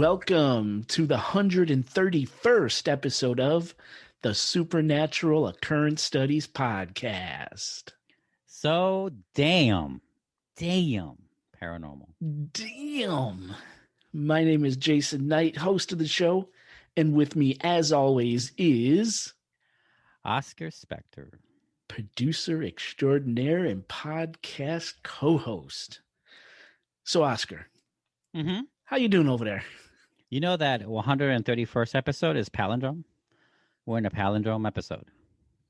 Welcome to the 131st episode of the Supernatural Occurrence Studies Podcast. So damn paranormal. Damn. My name is Jason Knight, host of the show, and with me, as always, is Oscar Spector, producer extraordinaire and podcast co-host. So, Oscar, how you doing over there? You know that 131st episode is palindrome? We're in a palindrome episode.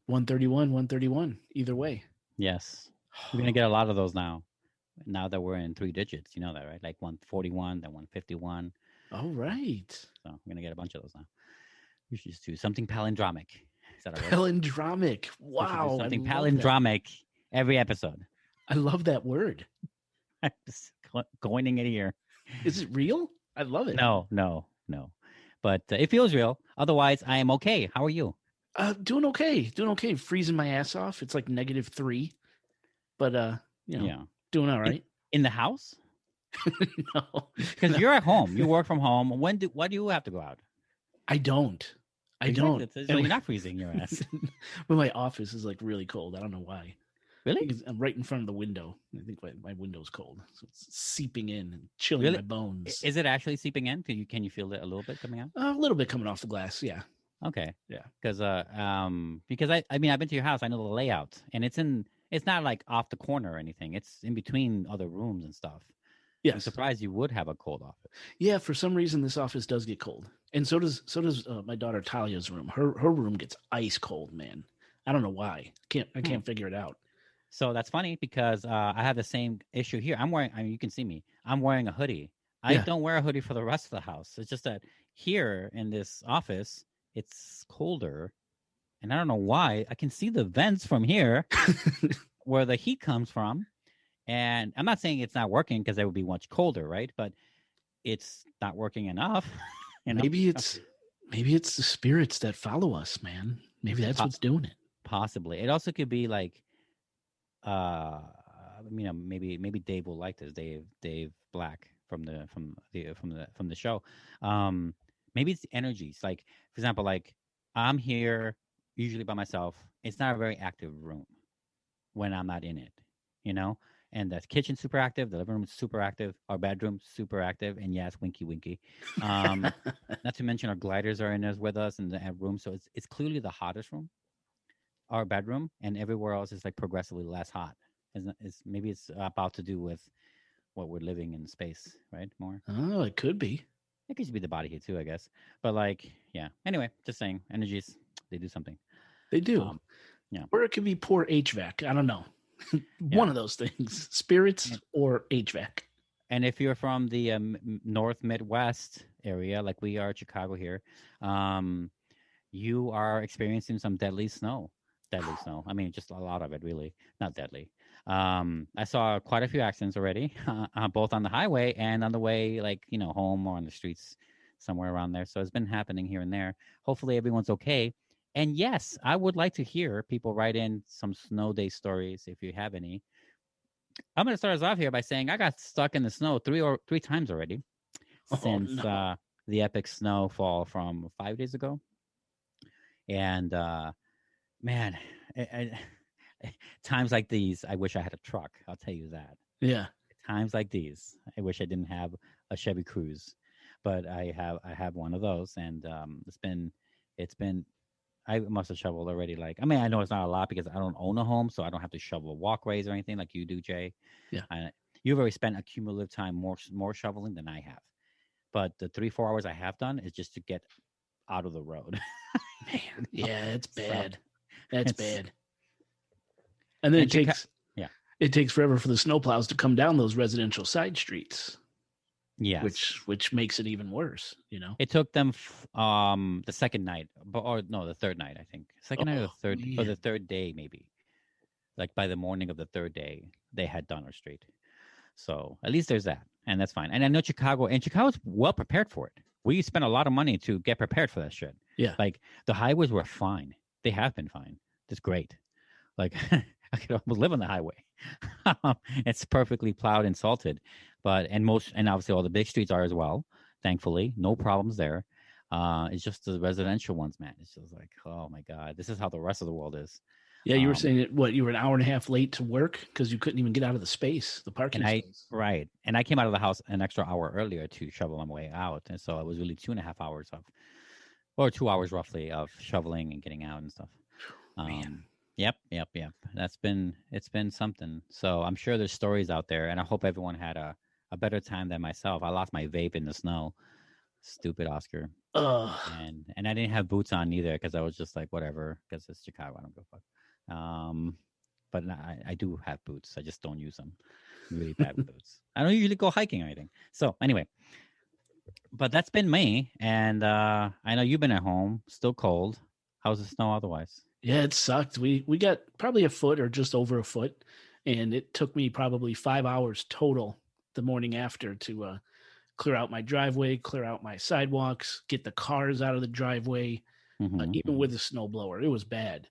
131, either way. Yes. We're going to get a lot of those now that we're in three digits. You know that, right? Like 141, then 151. All right. So we're going to get a bunch of those now. We should just do something palindromic. Is that all right? Palindromic. Wow. Something palindromic every episode. I love that word. I'm just coining it here. Is it real? I love it. No. But it feels real. Otherwise, I am okay. How are you? Doing okay. Freezing my ass off. It's like -3. But, doing all right. In the house? No. Because you're at home. You work from home. Why do you have to go out? I don't. So you're not freezing your ass. But my office is like really cold. I don't know why. Really? Because I'm right in front of the window. I think my window's cold. So it's seeping in and chilling my bones. Is it actually seeping in? Can you feel it a little bit coming out? A little bit coming off the glass, yeah. Okay. Yeah. Because I've been to your house. I know the layout. And it's not like off the corner or anything. It's in between other rooms and stuff. Yes. I'm surprised you would have a cold office. Yeah, for some reason this office does get cold. And so does my daughter Talia's room. Her room gets ice cold, man. I don't know why. I can't figure it out. So that's funny because I have the same issue here. You can see me. I'm wearing a hoodie. I don't wear a hoodie for the rest of the house. It's just that here in this office, it's colder. And I don't know why. I can see the vents from here where the heat comes from. And I'm not saying it's not working because it would be much colder, right? But it's not working enough. Maybe it's the spirits that follow us, man. Maybe that's what's doing it. Possibly. It also could be like, maybe Dave will like this. Dave Black from the show. Maybe it's the energies. Like, for example, like I'm here usually by myself. It's not a very active room when I'm not in it, And the kitchen's super active, the living room's super active, our bedroom's super active, and yes, winky. Not to mention our gliders are in there with us in the room, so it's clearly the hottest room, our bedroom, and everywhere else is like progressively less hot. Maybe it's about to do with what we're living in space, right? More. Oh, it could be. It could be the body heat too, I guess. But yeah. Anyway, just saying, energies, they do something. They do. Yeah. Or it could be poor HVAC. I don't know. One of those things, spirits or HVAC. And if you're from the North Midwest area, like we are, Chicago here, you are experiencing some deadly snow. I mean, just a lot of it, really. Not deadly. I saw quite a few accidents already, both on the highway and on the way, home or on the streets, somewhere around there. So it's been happening here and there. Hopefully everyone's okay. And yes, I would like to hear people write in some snow day stories if you have any. I'm going to start us off here by saying I got stuck in the snow three times already since the epic snowfall from 5 days ago. And man, times like these, I wish I had a truck. I'll tell you that. Yeah. Times like these, I wish I didn't have a Chevy Cruze, but I have one of those, and it's been. I must have shoveled already. I know it's not a lot because I don't own a home, so I don't have to shovel walkways or anything like you do, Jay. Yeah. You've already spent a cumulative time more shoveling than I have. But the 3-4 hours I have done is just to get out of the road. Man, yeah, it's bad. That's bad. And then it takes forever for the snowplows to come down those residential side streets. Yes. Which makes it even worse, It took them the second night, the third night, I think. Second night or the third day, maybe. Like by the morning of the third day, they had done our street. So at least there's that, and that's fine. And I know Chicago's well prepared for it. We spent a lot of money to get prepared for that shit. Yeah. Like the highways were fine. They have been fine. It's great. Like I could almost live on the highway. It's perfectly plowed and salted, and obviously all the big streets are as well. thankfully. No problems there. It's just the residential ones, man. It's just like, oh my God, this is how the rest of the world is. Yeah, you were saying that you were an hour and a half late to work because you couldn't even get out of the parking space. Right. And I came out of the house an extra hour earlier to shovel my way out. And so it was really 2.5 hours or 2 hours roughly of shoveling and getting out and stuff. Yep. It's been something. So I'm sure there's stories out there, and I hope everyone had a better time than myself. I lost my vape in the snow. Stupid Oscar. And I didn't have boots on either because I was just like, whatever, because it's Chicago. I don't give a fuck. But I do have boots. I just don't use them. Really bad boots. I don't usually go hiking or anything. So anyway, but that's been me. And I know you've been at home, still cold. How's the snow otherwise? Yeah, it sucked. We got probably a foot or just over a foot, and it took me probably 5 hours total the morning after to clear out my driveway, clear out my sidewalks, get the cars out of the driveway, even with a snowblower. It was bad.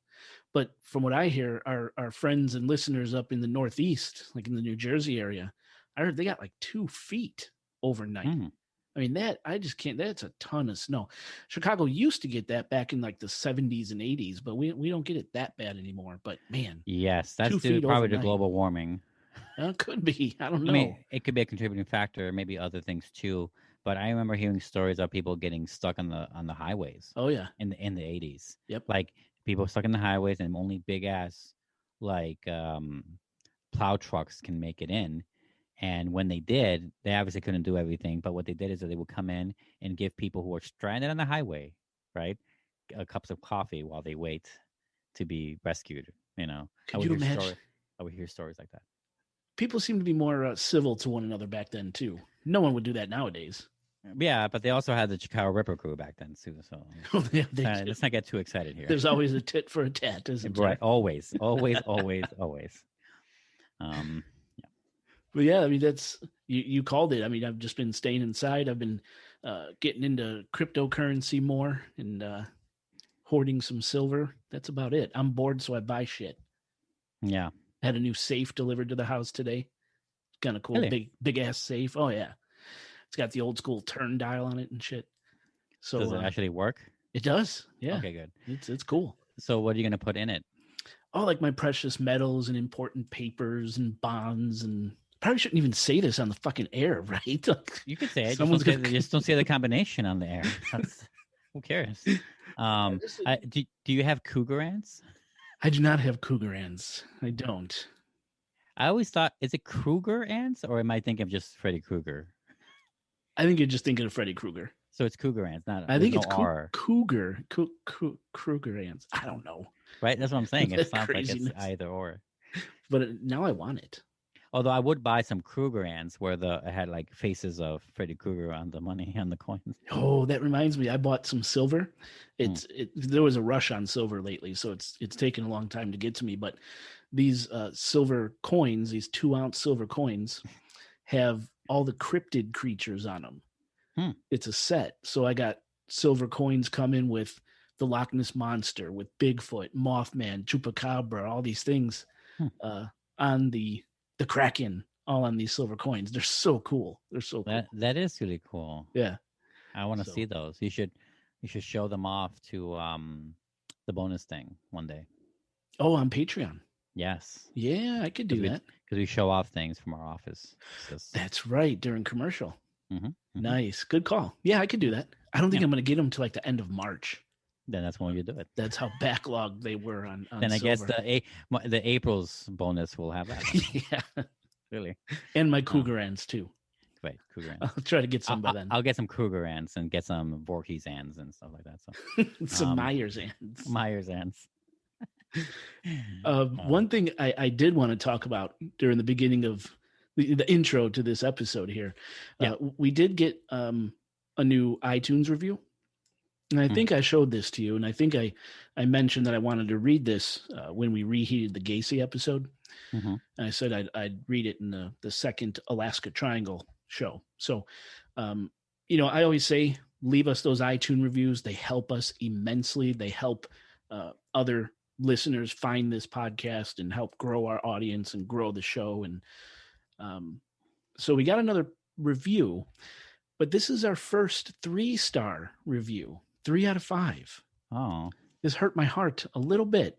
But from what I hear, our friends and listeners up in the Northeast, like in the New Jersey area, I heard they got like 2 feet overnight. I mean, I just can't, that's a ton of snow. Chicago used to get that back in like the 70s and 80s, but we don't get it that bad anymore. But man. Yes, that's probably the global warming. Could be. I don't know. I mean, it could be a contributing factor, maybe other things too. But I remember hearing stories of people getting stuck on the highways. Oh yeah, in the 80s. Yep. Like people stuck in the highways, and only big ass like plow trucks can make it in. And when they did, they obviously couldn't do everything. But what they did is that they would come in and give people who are stranded on the highway, right, cups of coffee while they wait to be rescued. You know, Could you imagine? I would hear stories like that. People seem to be more civil to one another back then too. No one would do that nowadays. Yeah, but they also had the Chicago Ripper crew back then too. So let's not get too excited here. There's always a tit for a tat, isn't there? Right, always. But yeah, I mean, that's you called it. I mean, I've just been staying inside. I've been getting into cryptocurrency more and hoarding some silver. That's about it. I'm bored, so I buy shit. Yeah. Had a new safe delivered to the house today. Kind of cool. Really? Big ass safe. Oh yeah. It's got the old school turn dial on it and shit. So does it actually work? It does. Yeah. Okay, good. It's cool. So what are you going to put in it? Oh, like my precious metals and important papers and bonds, and probably shouldn't even say this on the fucking air, right? Like, you could say it. Just don't say the combination on the air. Who cares? Do you have cougar ants? I do not have cougar ants. I don't. I always thought, is it Kruger ants, or am I thinking of just Freddy Krueger? I think you're just thinking of Freddy Krueger. So it's cougar ants, not. I think it's R. Kruger ants. I don't know. Right, that's what I'm saying. It sounds like it's either or. But now I want it. Although I would buy some Kruger ants where it had like faces of Freddy Krueger on the money on the coins. Oh, that reminds me. I bought some silver. There was a rush on silver lately, so it's taken a long time to get to me. But these silver coins, these 2-ounce silver coins, have all the cryptid creatures on them. It's a set. So I got silver coins coming with the Loch Ness Monster, with Bigfoot, Mothman, Chupacabra, all these things on the Kraken, all on these silver coins. They're so cool. They're so cool. That is really cool. Yeah. I want to see those. You should show them off to the bonus thing one day. Oh, on Patreon. Yes. Yeah, I could do that. Because we show off things from our office. That's right, during commercial. Mm-hmm. Nice. Good call. Yeah, I could do that. I don't think I'm going to get them to like the end of March. Then that's when you do it. That's how backlogged they were on then I silver. guess the April's bonus will have that. Yeah. Really. And my cougar ants too. Right, cougar ants. I'll try to get some by then. I'll get some cougar ants and get some Vortices ants and stuff like that. So some Myers ants. Myers ants. One thing I did want to talk about during the beginning of the intro to this episode here, we did get a new iTunes review. And I think I showed this to you, and I think I mentioned that I wanted to read this when we reheated the Gacy episode. And I said I'd read it in the second Alaska Triangle show. So, I always say, leave us those iTunes reviews. They help us immensely. They help other listeners find this podcast and help grow our audience and grow the show. And so we got another review, But this is our first 3-star review, 3 out of 5. Oh, This hurt my heart a little bit,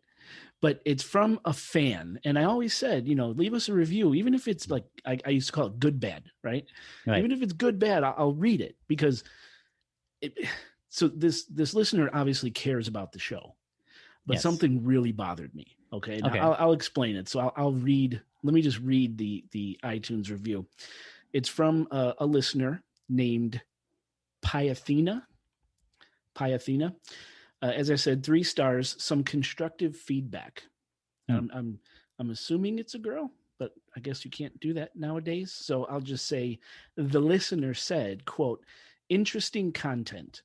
but it's from a fan. And I always said, leave us a review, even if it's like, I used to call it good, bad, right? right. Even if it's good, bad, I'll read it because so this listener obviously cares about the show, but Yes. something really bothered me. Okay. Now Okay. I'll explain it. So I'll read, let me just read the iTunes review. It's from a listener named Pyathena. As I said, 3 stars, some constructive feedback. I'm assuming it's a girl, but I guess you can't do that nowadays. So I'll just say the listener said, quote, interesting content.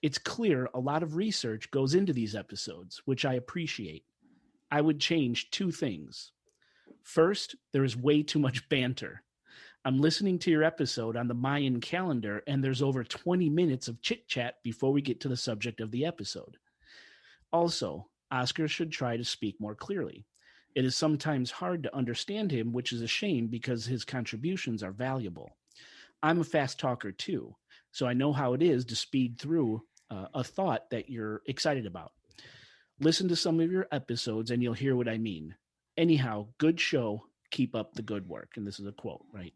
It's clear a lot of research goes into these episodes, which I appreciate. I would change 2 things. First, there is way too much banter. I'm listening to your episode on the Mayan calendar, and there's over 20 minutes of chit-chat before we get to the subject of the episode. Also, Oscar should try to speak more clearly. It is sometimes hard to understand him, which is a shame because his contributions are valuable. I'm a fast talker too, so I know how it is to speed through a thought that you're excited about. Listen to some of your episodes and you'll hear what I mean. Anyhow, good show. Keep up the good work. And this is a quote, right?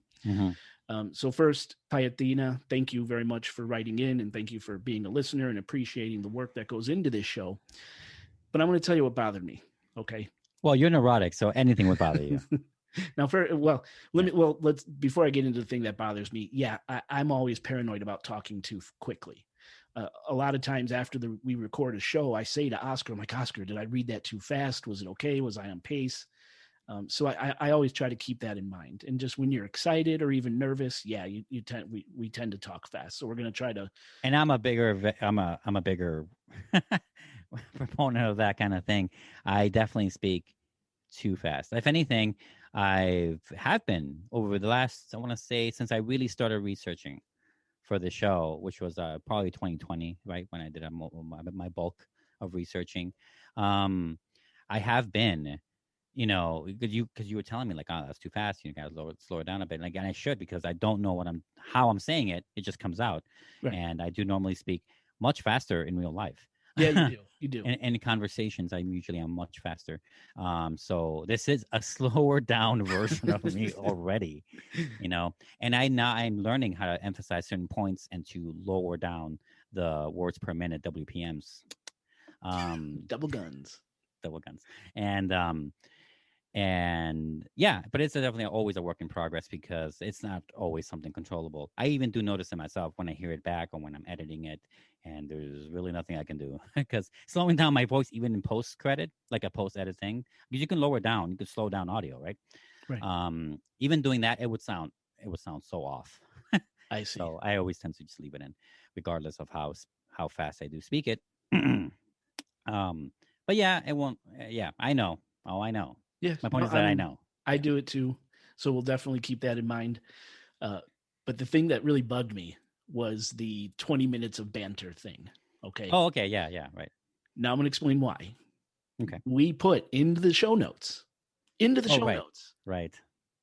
So first, Pyathena, thank you very much for writing in, and thank you for being a listener and appreciating the work that goes into this show. But I'm going to tell you what bothered me, okay? Well, you're neurotic, so anything would bother you. Now, let's before I get into the thing that bothers me. Yeah, I'm always paranoid about talking too quickly. A lot of times after we record a show, I say to Oscar, I'm like, Oscar, did I read that too fast? Was it okay? Was I on pace? So I always try to keep that in mind. And just when you're excited or even nervous, yeah, we tend to talk fast. So we're going to try to. And I'm a bigger proponent of that kind of thing. I definitely speak too fast. If anything, I have been over the last, I want to say, since I really started researching for the show, which was probably 2020, right, when I did my bulk of researching. I have been, because you were telling me like, oh, that's too fast. You gotta slow it down a bit. And again, I should, because I don't know how I'm saying it. It just comes out, Right. and I do normally speak much faster in real life. Yeah, you do. You do. In conversations, I usually am much faster. So this is a slower down version of me already, And I'm learning how to emphasize certain points and to lower down the words per minute (WPMs). Double guns. And yeah, but it's definitely always a work in progress because it's not always something controllable. I even do notice it myself when I hear it back or when I'm editing it, and there's really nothing I can do because slowing down my voice, even in post credit, like a post edit thing, because you can lower down, you can slow down audio, right? Right. Even doing that, it would sound so off. I see. So I always tend to just leave it in, regardless of how fast I do speak it. But yeah, it won't. Yeah, I know. Oh, I know. Yeah, My point is that I know. I do it too. So we'll definitely keep that in mind. But the thing that really bugged me was the 20 minutes of banter thing. Okay. Oh, okay. Yeah, right. Now I'm going to explain why. Okay. We put into the show notes. Notes. Right.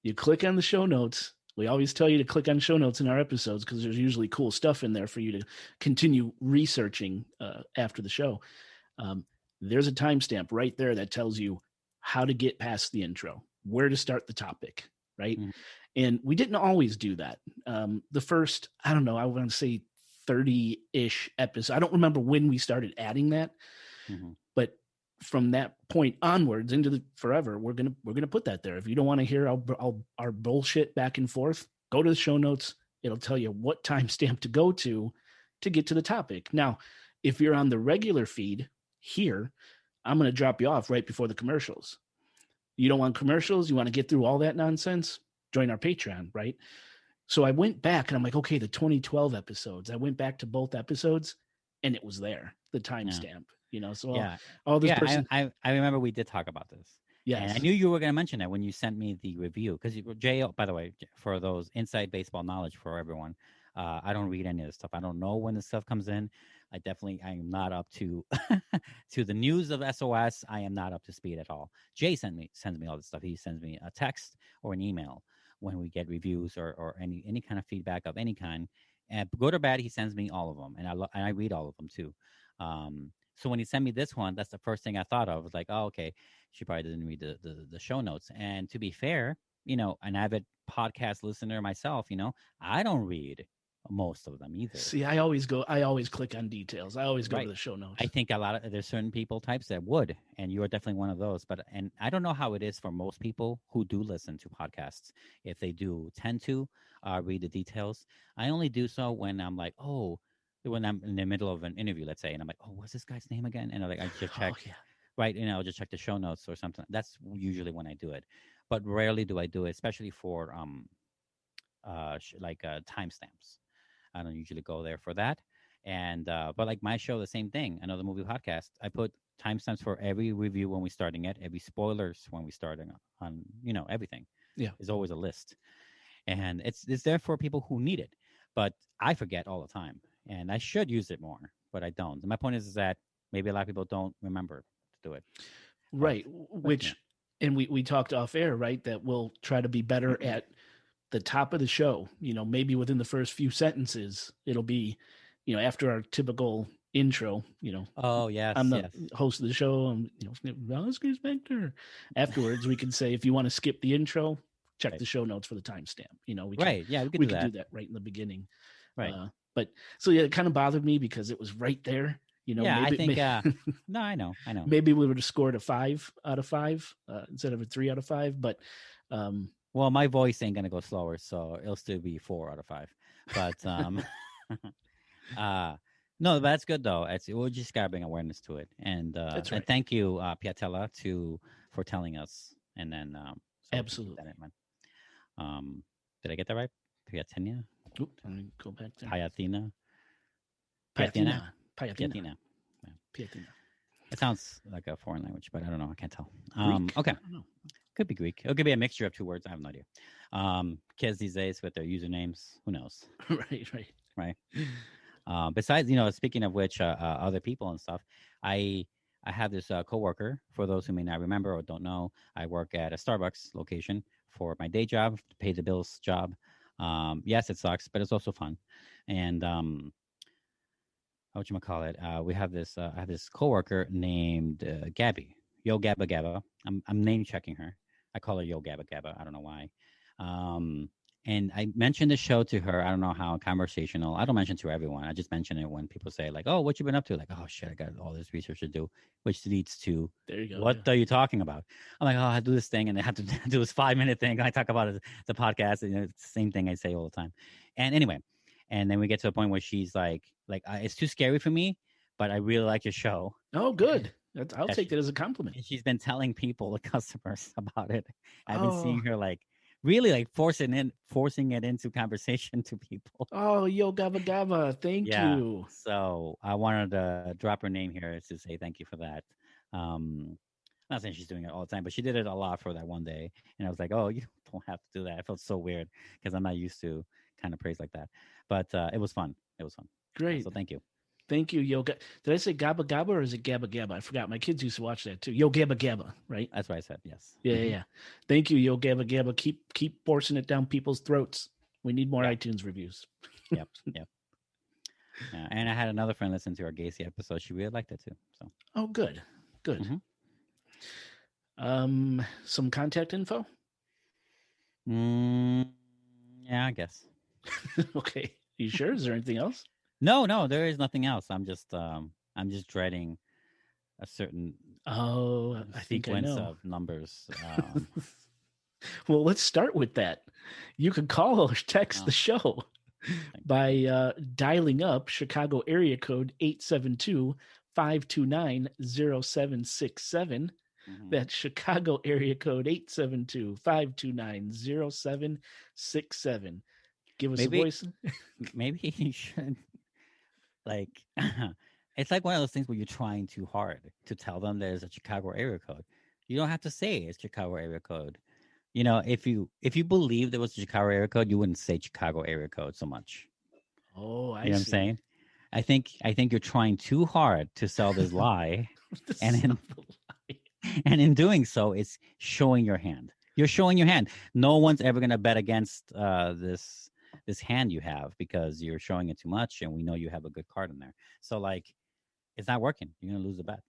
You click on the show notes. We always tell you to click on show notes in our episodes because there's usually cool stuff in there for you to continue researching after the show. There's a timestamp right there that tells you how to get past the intro, where to start the topic, right? Mm-hmm. And we didn't always do that. The first, I don't know, I want to say 30-ish episodes. I don't remember when we started adding that, but from that point onwards into the forever, we're gonna put that there. If you don't want to hear our bullshit back and forth, go to the show notes. It'll tell you what timestamp to go to get to the topic. Now, if you're on the regular feed here, I'm going to drop you off right before the commercials. You don't want commercials? You want to get through all that nonsense? Join our Patreon, right? So I went back and I'm like, okay, the 2012 episodes. I went back to both episodes and it was there, the timestamp, So yeah, all this I remember we did talk about this. Yes. And I knew you were going to mention that when you sent me the review, because Jay, by the way, for those inside baseball knowledge for everyone, I don't read any of this stuff. I don't know when the stuff comes in. I am not up to to the news of SOS. I am not up to speed at all. Jay sends me all this stuff. He sends me a text or an email when we get reviews or any kind of feedback of any kind, And good or bad, he sends me all of them, and I read all of them too. So when he sent me this one, that's the first thing I thought of. I was like, oh, okay, she probably didn't read the show notes. And to be fair, an avid podcast listener myself, I don't read most of them either. See, I always click on details. I always go Right. to the show notes. I think there's certain people types that would, and you are definitely one of those. And I don't know how it is for most people who do listen to podcasts. If they do tend to read the details, I only do so when I'm like, when I'm in the middle of an interview, let's say, and I'm like, oh, what's this guy's name again? And I just check, right? I'll just check the show notes or something. That's usually when I do it, but rarely do I do it, especially for timestamps. I don't usually go there for that. And but like my show, the same thing. Another movie podcast. I put timestamps for every review when we're starting it, every spoilers when we're starting on everything. Yeah, there's always a list, and it's there for people who need it. But I forget all the time, and I should use it more, but I don't. And my point is that maybe a lot of people don't remember to do it. Right. And we talked off air, right? That we'll try to be better at the top of the show. Maybe within the first few sentences, it'll be. After our typical intro, Oh, yes. I'm the host of the show. I'm, Oscar Spector. Afterwards, we can say, if you want to skip the intro, check the show notes for the timestamp. We can do that right in the beginning. Right. But so, it kind of bothered me because it was right there. I think, no, I know. Maybe we would have scored a 5 out of 5 instead of a 3 out of 5. But, well, my voice ain't going to go slower, so it'll still be 4 out of 5. But, no, that's good though. We just gotta bring awareness to it, and that's right. And thank you, Piatella, for telling us. And then absolutely, did I get that right? Piatina. Oop, let me go back there. Piatina. Piatina. It sounds like a foreign language, but I don't know. I can't tell. Greek? Okay, could be Greek. It could be a mixture of two words. I have no idea. Kids these days with their usernames, who knows? Right. Besides, speaking of which, other people and stuff, I have this coworker. For those who may not remember or don't know, I work at a Starbucks location for my day job, pay the bills job. Yes, it sucks, but it's also fun. And whatchamacallit, we have this. I have this coworker named Gabby. Yo Gabba Gabba. I'm name checking her. I call her Yo Gabba Gabba. I don't know why. And I mentioned the show to her. I don't know how conversational. I don't mention it to everyone. I just mention it when people say like, "Oh, what you been up to?" Like, "Oh shit, I got all this research to do," which leads to, there you go. What are you talking about? I'm like, "Oh, I do this thing, and I have to do this 5-minute thing." I talk about the podcast, and it's the same thing I say all the time. And anyway, and then we get to a point where she's like, it's too scary for me, but I really like your show. Oh, good. I'll take that as a compliment. And she's been telling people, the customers, about it. I've been seeing her really forcing it into conversation to people. Oh, Yo Gabba Gabba, thank you. So I wanted to drop her name here to say thank you for that. Not saying she's doing it all the time, but she did it a lot for that one day. And I was like, oh, you don't have to do that. I felt so weird because I'm not used to kind of praise like that. But it was fun. Great. So thank you. Thank you, Yo. Did I say Gabba Gabba or is it Gabba Gabba? I forgot. My kids used to watch that too. Yo Gabba Gabba, right? That's what I said. Yes. Yeah. Thank you, Yo Gabba Gabba. Keep forcing it down people's throats. We need more iTunes reviews. Yep. And I had another friend listen to our Gacy episode. She really liked it too. So. Oh, good. Mm-hmm. Some contact info. Yeah, I guess. Okay. You sure? Is there anything else? No, there is nothing else. I'm just dreading a certain sequence of numbers. Well, let's start with that. You can call or text the show by dialing up Chicago area code 872-529-0767. That's Chicago area code 872-529-0767. Give us a voice. Maybe you should. It's like one of those things where you're trying too hard to tell them there's a Chicago area code. You don't have to say it's Chicago area code. If you believe there was a Chicago area code, you wouldn't say Chicago area code so much. Oh, I see. You know what I'm saying? I think you're trying too hard to sell this lie, and in doing so, it's showing your hand. You're showing your hand. No one's ever gonna bet against this this hand you have because you're showing it too much, and we know you have a good card in there. So like, it's not working. You're gonna lose the bet.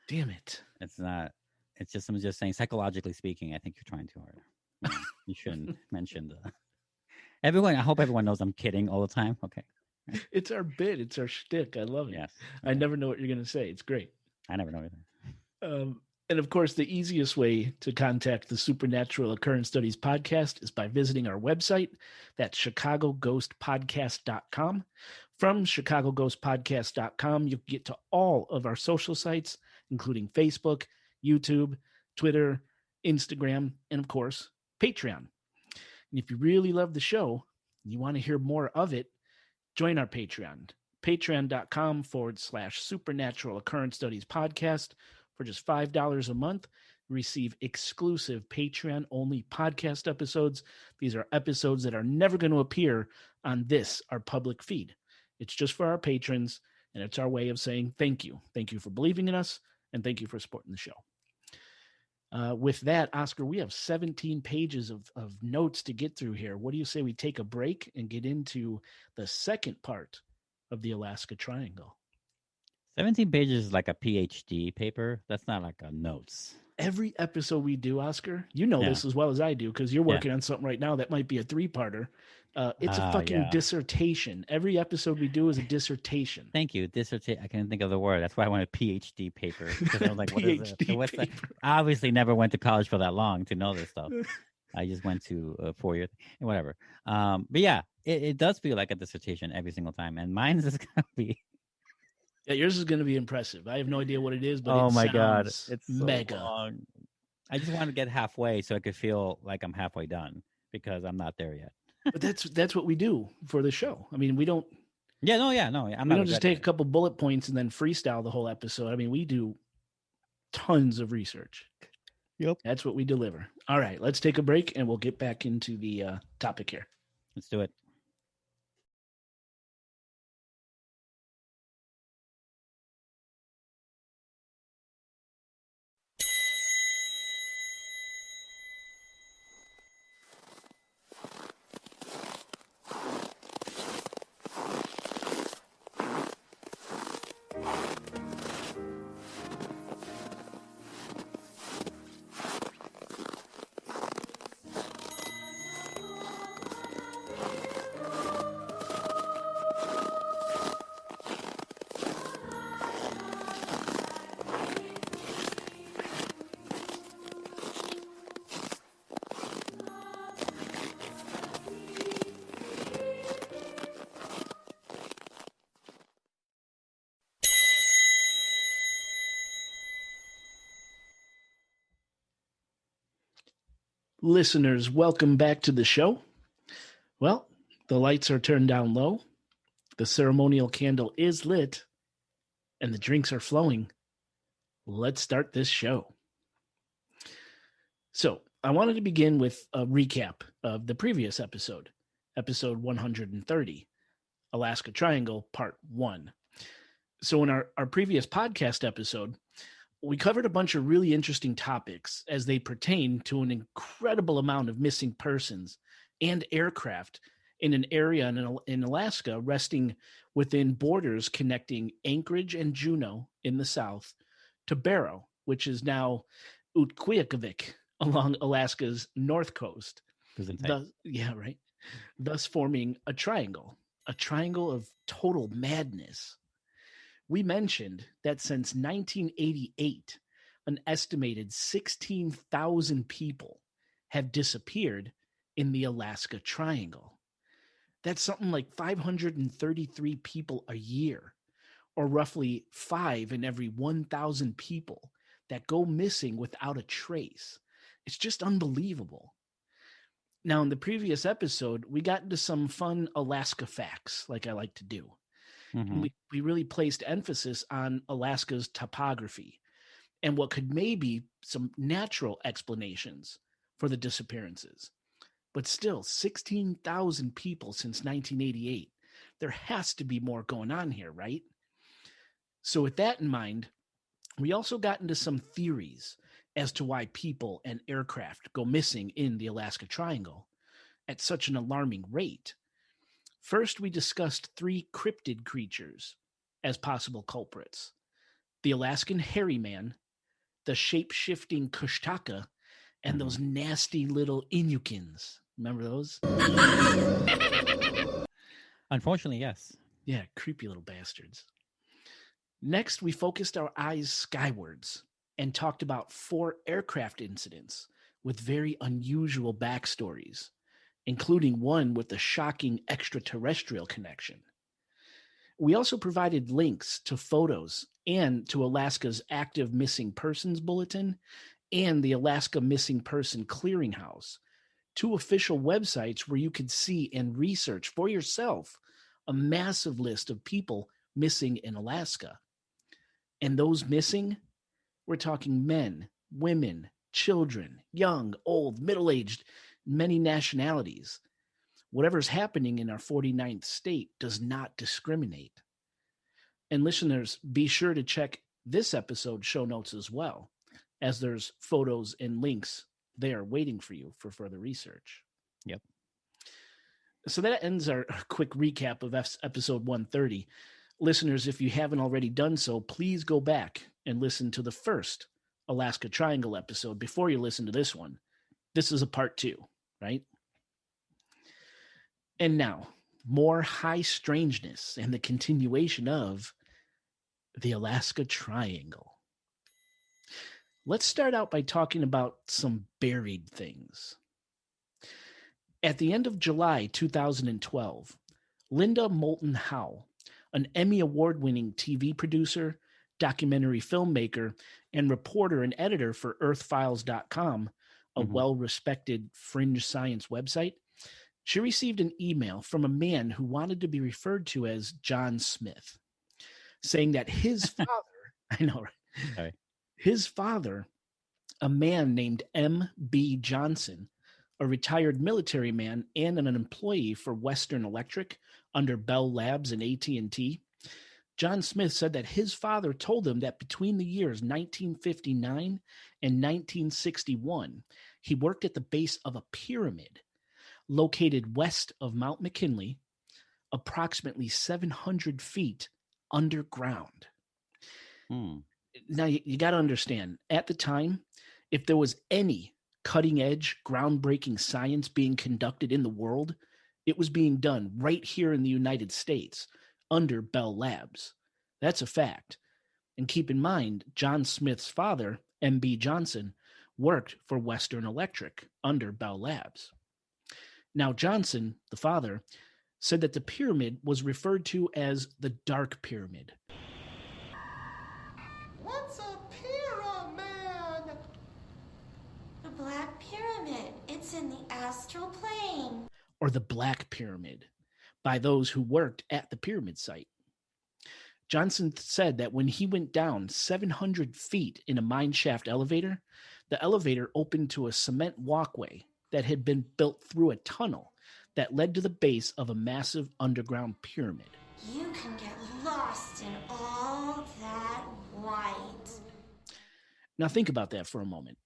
Damn it. It's not. It's just I'm just saying, psychologically speaking, I think you're trying too hard. You shouldn't mention the everyone. I hope everyone knows I'm kidding all the time. Okay. It's our bit. It's our shtick. I love it. Yes. I never know what you're going to say. It's great. I never know either. And of course, the easiest way to contact the Supernatural Occurrence Studies podcast is by visiting our website. That's chicagoghostpodcast.com. From chicagoghostpodcast.com, you can get to all of our social sites, including Facebook, YouTube, Twitter, Instagram, and of course, Patreon. And if you really love the show and you want to hear more of it, join our Patreon, patreon.com/Supernatural Occurrence Studies Podcast. For just $5 a month, receive exclusive Patreon-only podcast episodes. These are episodes that are never going to appear on this, our public feed. It's just for our patrons, and it's our way of saying thank you. Thank you for believing in us, and thank you for supporting the show. With that, Oscar, we have 17 pages of notes to get through here. What do you say we take a break and get into the second part of the Alaska Triangle? 17 pages is like a PhD paper. That's not like a notes. Every episode we do, Oscar, you know this as well as I do, because you're working on something right now that might be a 3-parter. It's a fucking dissertation. Every episode we do is a dissertation. Thank you. Dissertation. I can't think of the word. That's why I want a PhD paper. Because I was like, what is it? What's that? I obviously never went to college for that long to know this stuff. I just went to a 4-year and whatever. But yeah, it does feel like a dissertation every single time. And mine is going to be. Yeah, yours is going to be impressive. I have no idea what it is, but oh it my sounds God, it's mega. So long. I just want to get halfway so I could feel like I'm halfway done because I'm not there yet. But that's what we do for the show. I mean, we don't. Yeah, no. We don't just take a couple bullet points and then freestyle the whole episode. I mean, we do tons of research. Yep, that's what we deliver. All right, let's take a break and we'll get back into the topic here. Let's do it. Listeners, welcome back to the show. Well, the lights are turned down low, the ceremonial candle is lit, and the drinks are flowing. Let's start this show. So, I wanted to begin with a recap of the previous episode, episode 130, Alaska Triangle, Part 1. So, in our previous podcast episode, we covered a bunch of really interesting topics as they pertain to an incredible amount of missing persons and aircraft in an area in Alaska resting within borders connecting Anchorage and Juneau in the south to Barrow, which is now Utqiagvik along Alaska's north coast. Thus forming a triangle of total madness. We mentioned that since 1988, an estimated 16,000 people have disappeared in the Alaska Triangle. That's something like 533 people a year, or roughly 5 in every 1,000 people that go missing without a trace. It's just unbelievable. Now, in the previous episode, we got into some fun Alaska facts, like I like to do. Mm-hmm. We really placed emphasis on Alaska's topography and what could maybe some natural explanations for the disappearances. But still, 16,000 people since 1988. There has to be more going on here, right? So with that in mind, we also got into some theories as to why people and aircraft go missing in the Alaska Triangle at such an alarming rate. First, we discussed 3 cryptid creatures as possible culprits: the Alaskan hairy man, the shape-shifting Kushtaka, and those nasty little Inukins. Remember those? Unfortunately, yes. Yeah, creepy little bastards. Next, we focused our eyes skywards and talked about 4 aircraft incidents with very unusual backstories, including one with a shocking extraterrestrial connection. We also provided links to photos and to Alaska's active missing persons bulletin and the Alaska Missing Person Clearinghouse, 2 official websites where you could see and research for yourself a massive list of people missing in Alaska. And those missing, we're talking men, women, children, young, old, middle-aged, many nationalities. Whatever's happening in our 49th state does not discriminate. And listeners, be sure to check this episode's show notes as well, as there's photos and links there waiting for you for further research. Yep. So that ends our quick recap of episode 130. Listeners, if you haven't already done so, please go back and listen to the first Alaska Triangle episode before you listen to this one. This is a part 2, right? And now, more high strangeness and the continuation of the Alaska Triangle. Let's start out by talking about some buried things. At the end of July 2012, Linda Moulton Howe, an Emmy Award-winning TV producer, documentary filmmaker, and reporter and editor for EarthFiles.com, a well-respected fringe science website, she received an email from a man who wanted to be referred to as John Smith, saying that his father, I know, right? Sorry. His father, a man named M.B. Johnson, a retired military man and an employee for Western Electric under Bell Labs and AT&T, John Smith said that his father told him that between the years 1959 and 1961, he worked at the base of a pyramid located west of Mount McKinley, approximately 700 feet underground. Now, you got to understand, at the time, if there was any cutting-edge, groundbreaking science being conducted in the world, it was being done right here in the United States under Bell Labs. That's a fact. And keep in mind, John Smith's father, M.B. Johnson, worked for Western Electric under Bell Labs. Now, Johnson, the father, said that the pyramid was referred to as the Dark Pyramid. What's a pyramid? The Black Pyramid. It's in the astral plane. Or the Black Pyramid, by those who worked at the pyramid site. Johnson said that when he went down 700 feet in a mine shaft elevator, the elevator opened to a cement walkway that had been built through a tunnel that led to the base of a massive underground pyramid. You can get lost in all that white. Now think about that for a moment.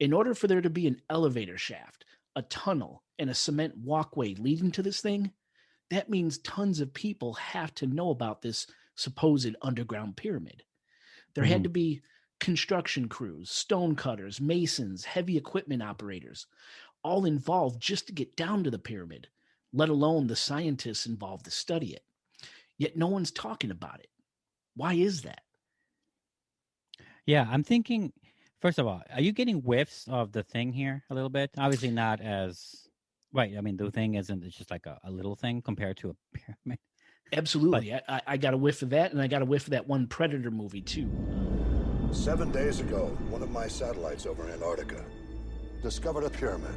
In order for there to be an elevator shaft, a tunnel, and a cement walkway leading to this thing, that means tons of people have to know about this supposed underground pyramid. There had to be construction crews, stone cutters, masons, heavy equipment operators, all involved just to get down to the pyramid, let alone the scientists involved to study it. Yet no one's talking about it. Why is that? Yeah, I'm thinking, first of all, are you getting whiffs of the thing here a little bit? Obviously not as, right, I mean, the thing isn't, it's just like a little thing compared to a pyramid. Absolutely. But I got a whiff of that, and I got a whiff of that one Predator movie, too. 7 days ago, one of my satellites over Antarctica discovered a pyramid.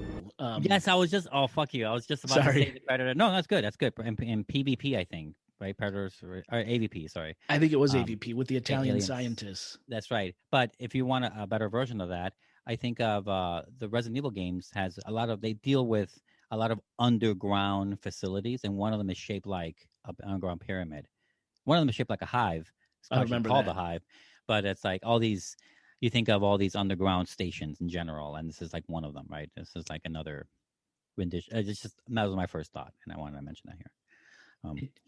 Yes, I was just, oh, fuck you. I was just about to say the Predator. No, that's good. That's good. In PvP, I think, right? Predators, or AVP, sorry. I think it was AVP with the Italian aliens. scientists. That's right. But if you want a better version of that, I think of the Resident Evil games has a lot of, they deal with a lot of underground facilities, and one of them is shaped like an underground pyramid. One of them is shaped like a hive. It's I remember called that. the hive, but it's like all these, you think of all these underground stations in general, and this is like one of them, right? This is like another rendition. It's just, that was my first thought, and I wanted to mention that here.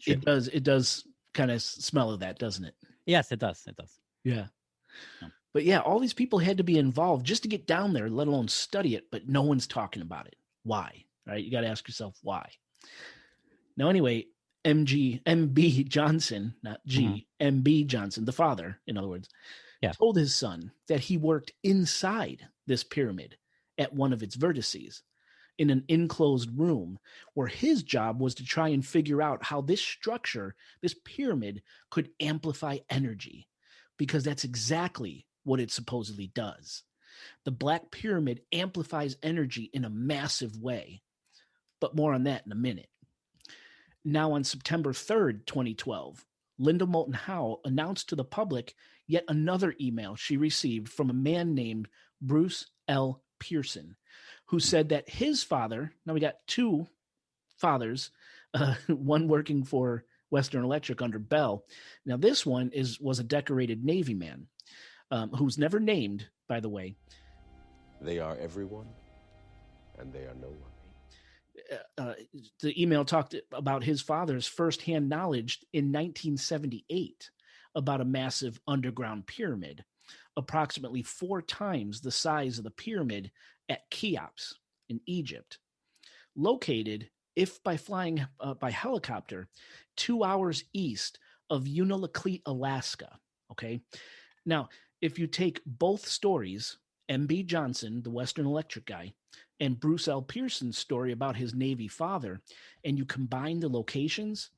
It does. It does kind of smell of that, doesn't it? Yes, it does. It does. Yeah. Yeah. But yeah, all these people had to be involved just to get down there, let alone study it, but no one's talking about it. Why? Right? You got to ask yourself why. Now, anyway, MB Johnson, not G, MB Johnson, the father, in other words, told his son that he worked inside this pyramid at one of its vertices in an enclosed room where his job was to try and figure out how this structure, this pyramid, could amplify energy, because that's exactly what it supposedly does. The Black Pyramid amplifies energy in a massive way, but more on that in a minute. Now, on September 3rd, 2012, Linda Moulton Howe announced to the public yet another email she received from a man named Bruce L. Pearson, who said that his father, now we got two fathers, one working for Western Electric under Bell. Now, this one was a decorated Navy man who's never named, by the way. They are everyone, and they are no one. The email talked about his father's firsthand knowledge in 1978 about a massive underground pyramid, approximately 4 times the size of the pyramid at Cheops in Egypt, located, if by flying by helicopter, 2 hours east of Unalakleet, Alaska. Okay. Now, if you take both stories, MB Johnson, the Western Electric guy, and Bruce L. Pearson's story about his Navy father, and you combine the locations,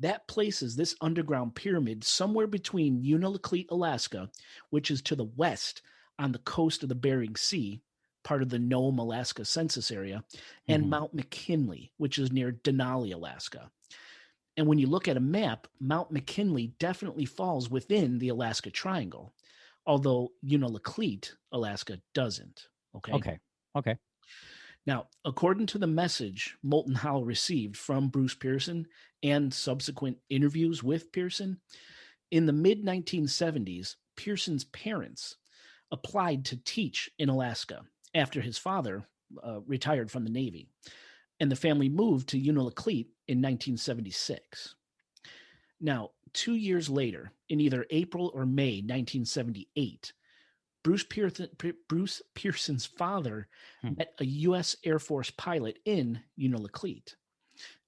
that places this underground pyramid somewhere between Unalakleet, Alaska, which is to the west on the coast of the Bering Sea, part of the Nome, Alaska census area, and Mount McKinley, which is near Denali, Alaska. And when you look at a map, Mount McKinley definitely falls within the Alaska Triangle, although Unalakleet, Alaska, doesn't. Okay. Now, according to the message Moulton Howe received from Bruce Pearson and subsequent interviews with Pearson, in the mid-1970s, Pearson's parents applied to teach in Alaska after his father retired from the Navy, and the family moved to Unalakleet in 1976. Now, 2 years later, in either April or May 1978, Bruce Pearson's father met a U.S. Air Force pilot in Unalakleet,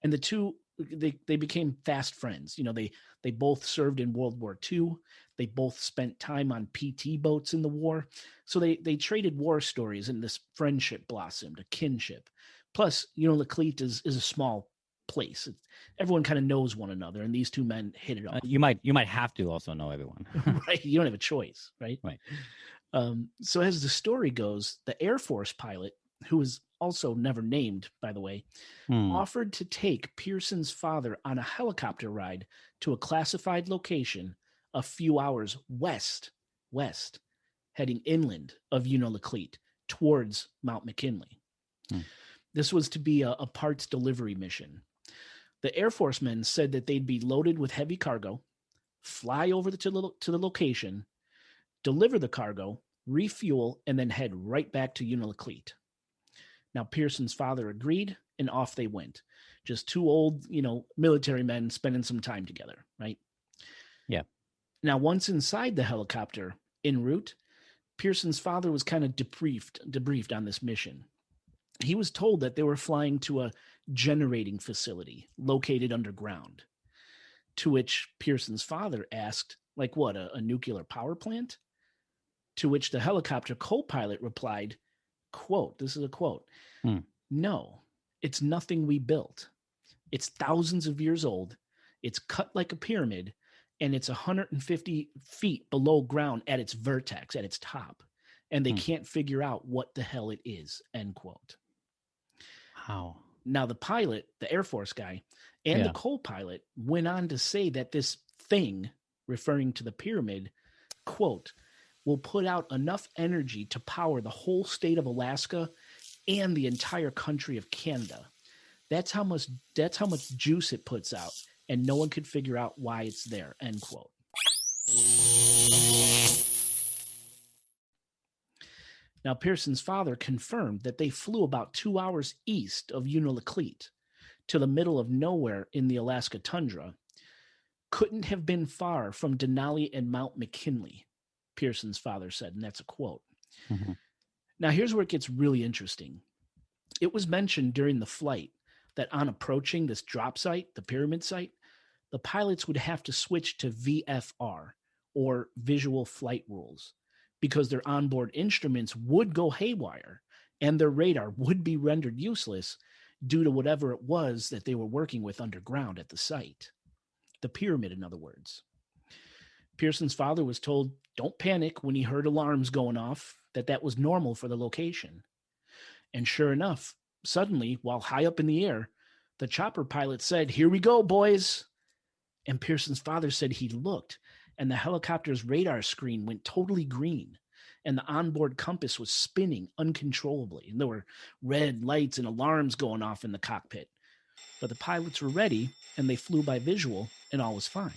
and the two they became fast friends. You know, they both served in World War II. They both spent time on PT boats in the war, so they traded war stories, and this friendship blossomed, a kinship. Plus, Unalakleet is a small place. Everyone kind of knows one another, and these two men hit it off. You might have to also know everyone, right? You don't have a choice, right? Right. So as the story goes, the Air Force pilot, who was also never named, by the way, offered to take Pearson's father on a helicopter ride to a classified location a few hours west, heading inland of Unalakleet towards Mount McKinley. This was to be a parts delivery mission. The Air Force men said that they'd be loaded with heavy cargo, fly over to the location, deliver the cargo, refuel, and then head right back to Unalakleet. Now, Pearson's father agreed, and off they went. Just two old, military men spending some time together, right? Yeah. Now, once inside the helicopter, en route, Pearson's father was kind of debriefed on this mission. He was told that they were flying to a generating facility located underground, to which Pearson's father asked, like what, a nuclear power plant? To which the helicopter co-pilot replied, quote, this is a quote, "No, it's nothing we built. It's thousands of years old. It's cut like a pyramid, and it's 150 feet below ground at its vertex, at its top. And they can't figure out what the hell it is," end quote. Wow. Now, the pilot, the Air Force guy, and the co-pilot went on to say that this thing, referring to the pyramid, quote, "will put out enough energy to power the whole state of Alaska and the entire country of Canada. That's how much juice it puts out, and no one could figure out why it's there," end quote. Now, Pearson's father confirmed that they flew about 2 hours east of Unalakleet to the middle of nowhere in the Alaska tundra couldn't have been far from Denali and Mount McKinley, Pearson's father said, and that's a quote. Mhm. Now, here's where it gets really interesting. It was mentioned during the flight that on approaching this drop site, the pyramid site, the pilots would have to switch to VFR, or visual flight rules, because their onboard instruments would go haywire and their radar would be rendered useless due to whatever it was that they were working with underground at the site. The pyramid, in other words. Pearson's father was told, don't panic when he heard alarms going off, that was normal for the location. And sure enough, suddenly, while high up in the air, the chopper pilot said, here we go, boys. And Pearson's father said he looked, and the helicopter's radar screen went totally green, and the onboard compass was spinning uncontrollably, and there were red lights and alarms going off in the cockpit. But the pilots were ready, and they flew by visual, and all was fine.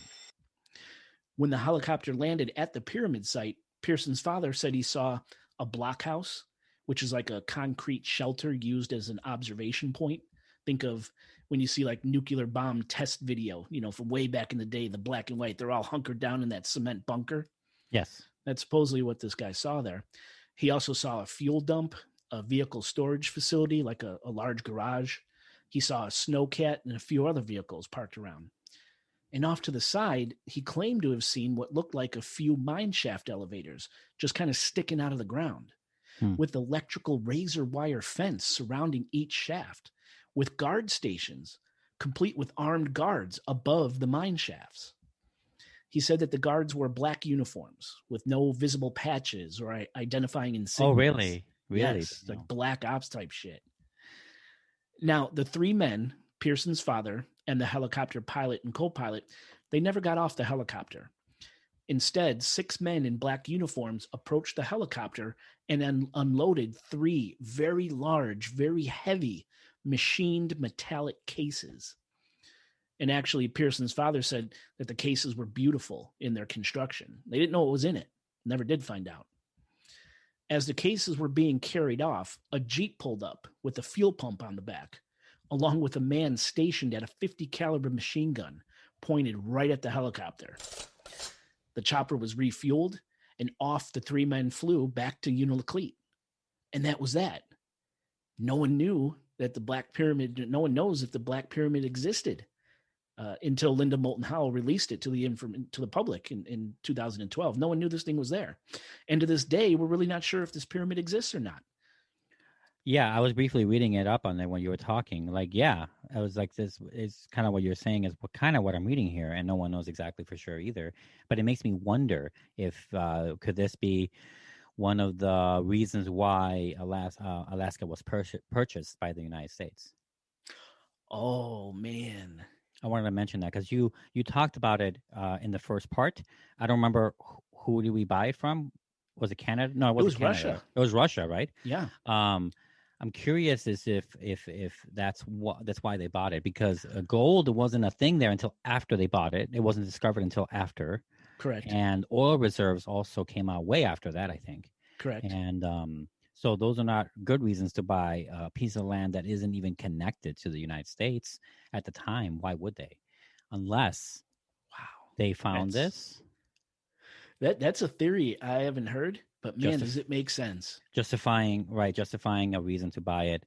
When the helicopter landed at the pyramid site, Pearson's father said he saw a blockhouse, which is like a concrete shelter used as an observation point. Think of when you see like nuclear bomb test video, from way back in the day, the black and white, they're all hunkered down in that cement bunker. Yes. That's supposedly what this guy saw there. He also saw a fuel dump, a vehicle storage facility, like a large garage. He saw a snowcat and a few other vehicles parked around. And off to the side, he claimed to have seen what looked like a few mine shaft elevators just kind of sticking out of the ground, with electrical razor wire fence surrounding each shaft, with guard stations, complete with armed guards above the mine shafts. He said that the guards wore black uniforms with no visible patches or identifying insignias. Oh, really? Really? Yes, like black ops type shit. Now, the three men, Pearson's father and the helicopter pilot and co-pilot, they never got off the helicopter. Instead, 6 men in black uniforms approached the helicopter and then unloaded 3 very large, very heavy, machined metallic cases. And actually, Pearson's father said that the cases were beautiful in their construction. They didn't know what was in it. Never did find out. As the cases were being carried off, a Jeep pulled up with a fuel pump on the back, along with a man stationed at a 50 caliber machine gun pointed right at the helicopter. The chopper was refueled, and off the 3 men flew back to Unalakleet. And that was that. No one knew that the Black Pyramid, no one knows if the Black Pyramid existed until Linda Moulton Howe released it to the public in 2012. No one knew this thing was there. And to this day, we're really not sure if this pyramid exists or not. Yeah, I was briefly reading it up on that when you were talking. I was like, this is kind of what you're saying is what I'm reading here, and no one knows exactly for sure either. But it makes me wonder if could this be one of the reasons why Alaska was purchased by the United States? Oh, man. I wanted to mention that because you talked about it in the first part. I don't remember who did we buy it from. Was it Canada? No, it was Canada. Russia. It was Russia, right? Yeah. I'm curious as if that's why they bought it, because gold wasn't a thing there until after they bought it. It wasn't discovered until after. Correct. And oil reserves also came out way after that, I think. Correct. And so those are not good reasons to buy a piece of land that isn't even connected to the United States at the time. Why would they? Unless they found this. That's a theory I haven't heard, but man, does it make sense? Justifying a reason to buy it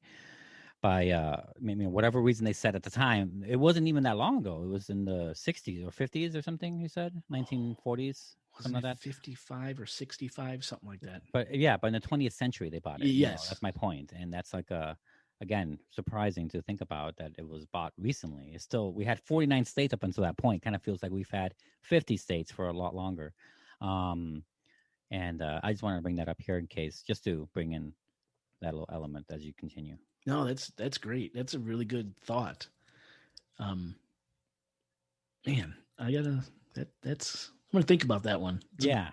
by whatever reason they said at the time. It wasn't even that long ago. It was in the 60s or 50s or something, you said? 1940s? Something like that. 55 or 65, something like that. But in the 20th century they bought it. Yes. That's my point. And that's again, surprising to think about that it was bought recently. It's still, we had 49 states up until that point. Kind of feels like we've had 50 states for a lot longer. I just wanted to bring that up here in case, just to bring in that little element as you continue. No, that's great. That's a really good thought. Man, I'm going to think about that one. Yeah.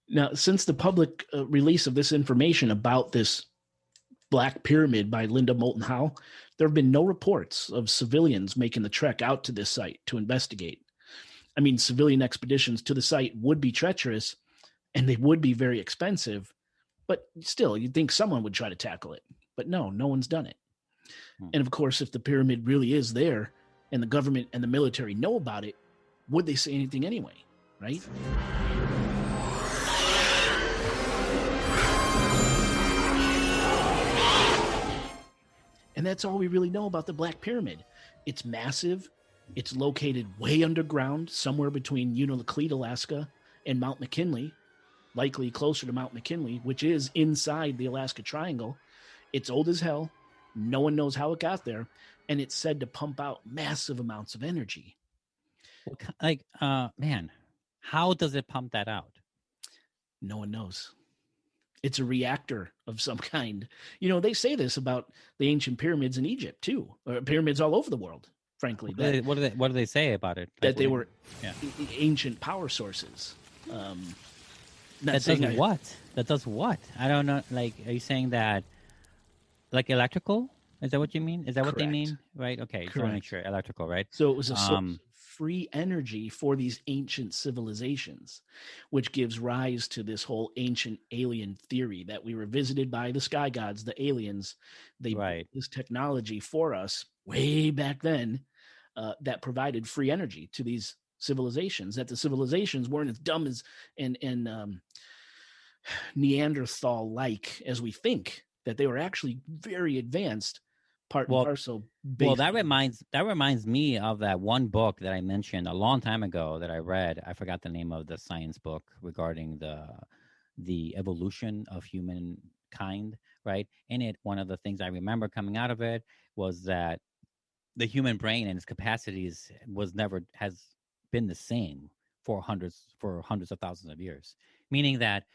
Now, since the public release of this information about this Black Pyramid by Linda Moulton Howe, there have been no reports of civilians making the trek out to this site to investigate. I mean, civilian expeditions to the site would be treacherous and they would be very expensive, but still, you'd think someone would try to tackle it. But no one's done it. And of course, if the pyramid really is there and the government and the military know about it, would they say anything anyway, right? And that's all we really know about the Black Pyramid. It's massive. It's located way underground, somewhere between Unalakleet, Alaska, and Mount McKinley, likely closer to Mount McKinley, which is inside the Alaska Triangle. It's old as hell. No one knows how it got there. And it's said to pump out massive amounts of energy. Like, man, how does it pump that out? No one knows. It's a reactor of some kind. You know, they say this about the ancient pyramids in Egypt too, or pyramids all over the world, frankly. What do they say about it? That they were ancient power sources. That does what? I don't know. Like, are you saying that, like, electrical? Is that what you mean? Is that what they mean? Right. Okay. Just want to make sure. Electrical, right? So it was a source of free energy for these ancient civilizations, which gives rise to this whole ancient alien theory that we were visited by the sky gods, the aliens. They built this technology for us way back then that provided free energy to these civilizations, that the civilizations weren't as dumb as and Neanderthal-like as we think, that they were actually very advanced, part and parcel. Well, that reminds me of that one book that I mentioned a long time ago that I read. I forgot the name of the science book regarding the evolution of humankind, right? In it, one of the things I remember coming out of it was that the human brain and its capacities has been the same for hundreds of thousands of years, meaning that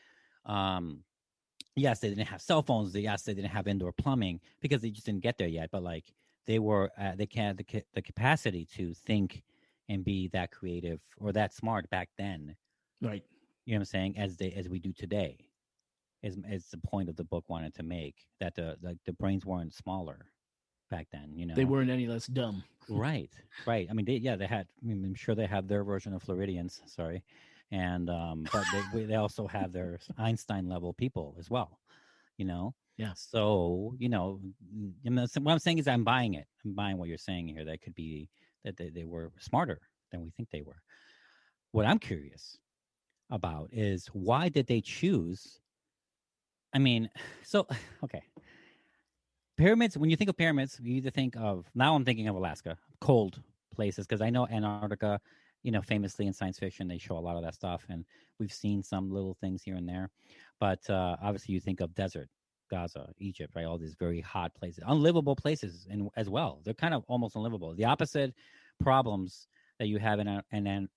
yes, they didn't have cell phones. Yes, they didn't have indoor plumbing because they just didn't get there yet. But like they had the capacity to think and be that creative or that smart back then, right? You know what I'm saying? As we do today, is the point of the book wanted to make, that the brains weren't smaller back then. You know, they weren't any less dumb. Right. I mean, they had. I mean, I'm sure they had their version of Floridians. Sorry. And but they also have their Einstein level people as well, you know. Yeah. So what I'm saying is I'm buying it. I'm buying what you're saying here. That could be that they were smarter than we think they were. What I'm curious about is, why did they choose? I mean, so okay. Pyramids. When you think of pyramids, you either think of, now I'm thinking of Alaska, cold places, because I know Antarctica. You know, famously in science fiction, they show a lot of that stuff, and we've seen some little things here and there. But obviously, you think of desert, Gaza, Egypt, right? All these very hot places, unlivable places, and as well, they're kind of almost unlivable. The opposite problems that you have in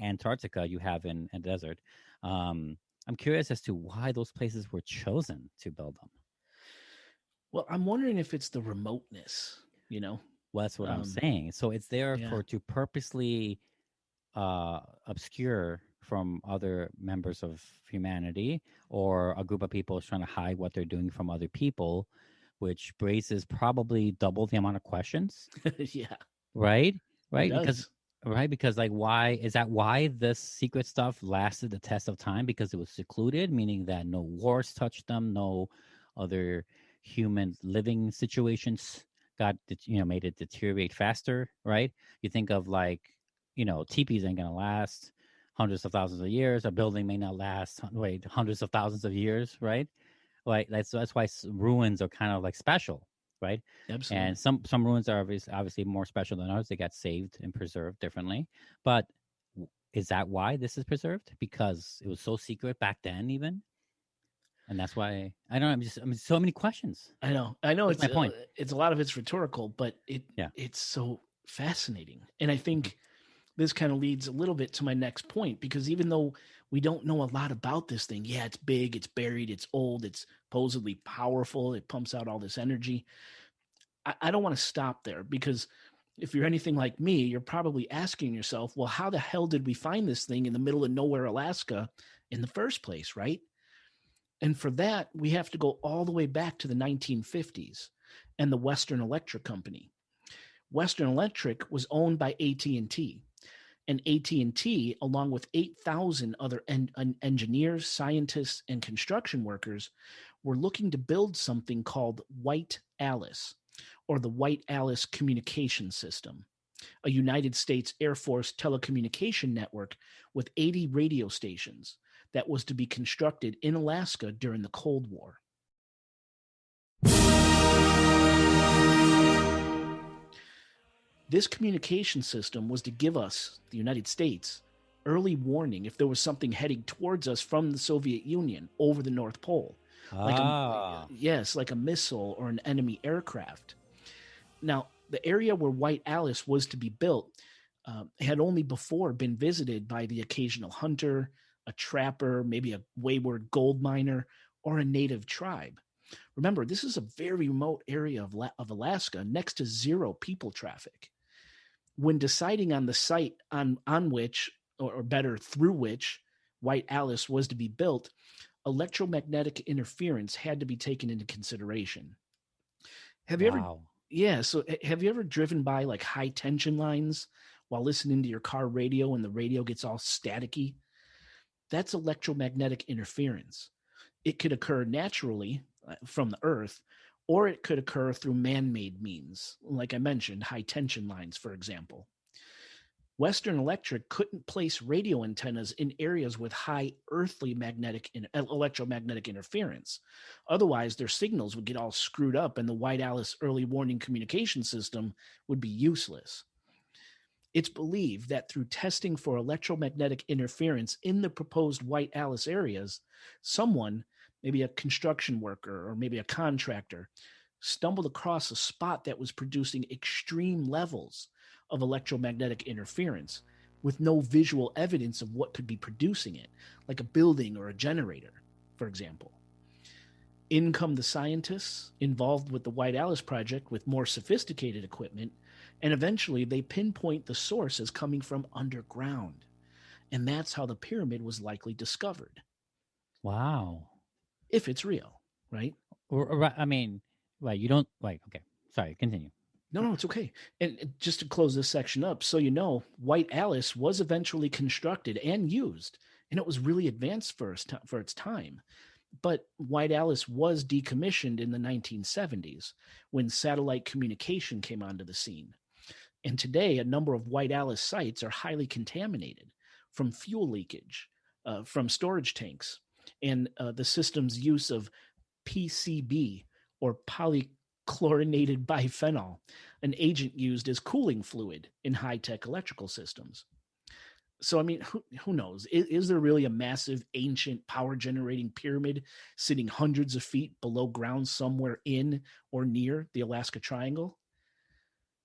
Antarctica, you have in desert. I'm curious as to why those places were chosen to build them. Well, I'm wondering if it's the remoteness. You know, well, that's what I'm saying. So it's there to purposely obscure from other members of humanity, or a group of people is trying to hide what they're doing from other people, which raises probably double the amount of questions. Yeah. Right. Because like, why this secret stuff lasted the test of time? Because it was secluded, meaning that no wars touched them, no other human living situations made it deteriorate faster, right? You think of like, teepees ain't gonna last hundreds of thousands of years. A building may not last hundreds of thousands of years, right? Like that's why ruins are kind of like special, right? Absolutely. And some ruins are obviously more special than others. They got saved and preserved differently. But is that why this is preserved? Because it was so secret back then, even. And that's why I don't know. So many questions. I know. That's my point. It's a lot of it's rhetorical, but it's so fascinating. And I think this kind of leads a little bit to my next point, because even though we don't know a lot about this thing, it's big, it's buried, it's old, it's supposedly powerful, it pumps out all this energy. I don't want to stop there, because if you're anything like me, you're probably asking yourself, well, how the hell did we find this thing in the middle of nowhere, Alaska, in the first place, right? And for that, we have to go all the way back to the 1950s and the Western Electric Company. Western Electric was owned by AT&T. And AT&T, along with 8,000 other engineers, scientists, and construction workers, were looking to build something called White Alice. or the White Alice Communication System, a United States Air Force telecommunication network with 80 radio stations that was to be constructed in Alaska during the Cold War. This communication system was to give us, the United States, early warning if there was something heading towards us from the Soviet Union over the North Pole. Like like a missile or an enemy aircraft. Now, the area where White Alice was to be built had only before been visited by the occasional hunter, a trapper, maybe a wayward gold miner, or a native tribe. Remember, this is a very remote area of Alaska next to zero people traffic. When deciding on the site on which, or better, through which White Alice was to be built, electromagnetic interference had to be taken into consideration. Have you ever driven by like high tension lines while listening to your car radio and the radio gets all staticky? That's electromagnetic interference. It could occur naturally from the earth, or it could occur through man-made means. Like I mentioned, high tension lines, for example. Western Electric couldn't place radio antennas in areas with high earthly electromagnetic interference. Otherwise, their signals would get all screwed up and the White Alice early warning communication system would be useless. It's believed that through testing for electromagnetic interference in the proposed White Alice areas, someone, maybe a construction worker or maybe a contractor, stumbled across a spot that was producing extreme levels of electromagnetic interference with no visual evidence of what could be producing it, like a building or a generator, for example. In come the scientists involved with the White Alice project with more sophisticated equipment, and eventually they pinpoint the source as coming from underground. And that's how the pyramid was likely discovered. Wow. If it's real, right? You don't, okay, sorry, continue. No, it's okay. And just to close this section up, so you know, White Alice was eventually constructed and used, and it was really advanced for its time. But White Alice was decommissioned in the 1970s when satellite communication came onto the scene. And today, a number of White Alice sites are highly contaminated from fuel leakage, from storage tanks, and the system's use of PCB, or polychlorinated biphenyl, an agent used as cooling fluid in high-tech electrical systems. So, I mean, who knows? Is there really a massive, ancient, power-generating pyramid sitting hundreds of feet below ground somewhere in or near the Alaska Triangle?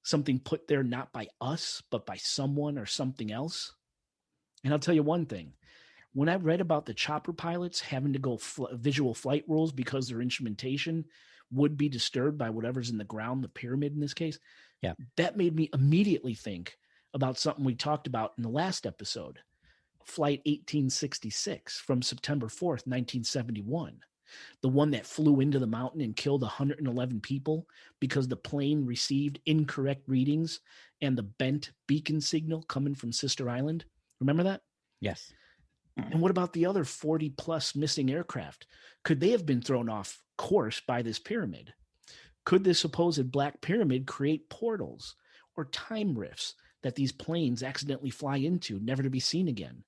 Something put there not by us, but by someone or something else? And I'll tell you one thing. When I read about the chopper pilots having to go visual flight rules because their instrumentation would be disturbed by whatever's in the ground, the pyramid in this case, that made me immediately think about something we talked about in the last episode, Flight 1866 from September 4th, 1971, the one that flew into the mountain and killed 111 people because the plane received incorrect readings and the bent beacon signal coming from Sister Island. Remember that? Yes. And what about the other 40 plus missing aircraft? Could they have been thrown off course by this pyramid? Could this supposed black pyramid create portals or time rifts that these planes accidentally fly into, never to be seen again,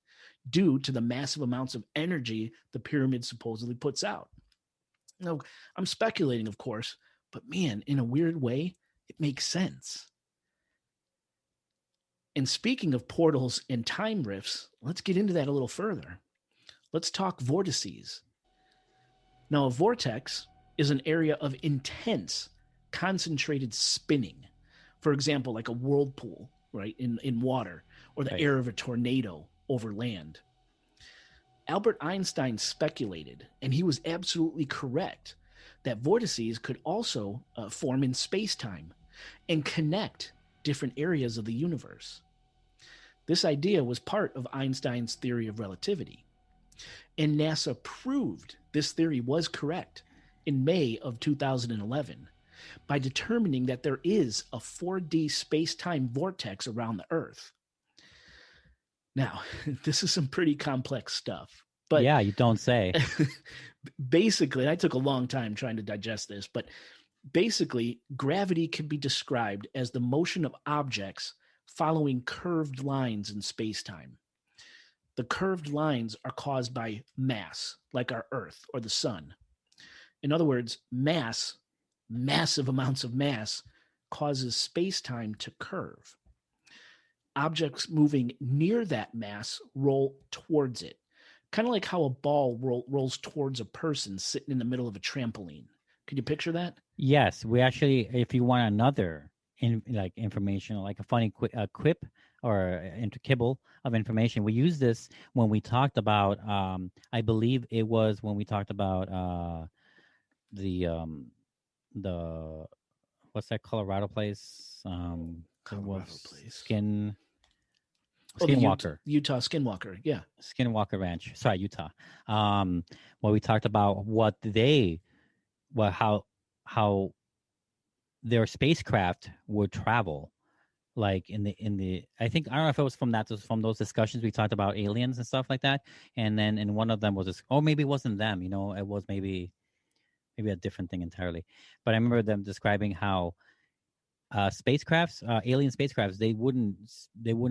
due to the massive amounts of energy the pyramid supposedly puts out? Now, I'm speculating, of course, but man, in a weird way, it makes sense. And speaking of portals and time rifts, let's get into that a little further. Let's talk vortices. Now, a vortex is an area of intense, concentrated spinning. For example, like a whirlpool, right, in water, or the air of a tornado over land. Albert Einstein speculated, and he was absolutely correct, that vortices could also form in space-time and connect different areas of the universe. This idea was part of Einstein's theory of relativity. And NASA proved this theory was correct in May of 2011 by determining that there is a 4D space-time vortex around the Earth. Now, this is some pretty complex stuff. But yeah, you don't say. Basically, I took a long time trying to digest this, but basically, gravity can be described as the motion of objects following curved lines in space-time. The curved lines are caused by mass, like our Earth or the sun. In other words, mass, massive amounts of mass, causes space-time to curve. Objects moving near that mass roll towards it, kind of like how a ball rolls towards a person sitting in the middle of a trampoline. Can you picture that? Yes, we actually, if you want another information, like a funny quip or kibble of information, we use this when we talked about. I believe it was when we talked about the what's that Colorado place? Colorado place. Skinwalker. Utah Skinwalker, yeah. Skinwalker Ranch. Sorry, Utah. Where we talked about how their spacecraft would travel, like in the I think, I don't know if it was from those discussions we talked about aliens and stuff like that, and then in one of them was this, or maybe it wasn't them, it was maybe a different thing entirely, but I remember them describing how alien spacecrafts, they wouldn't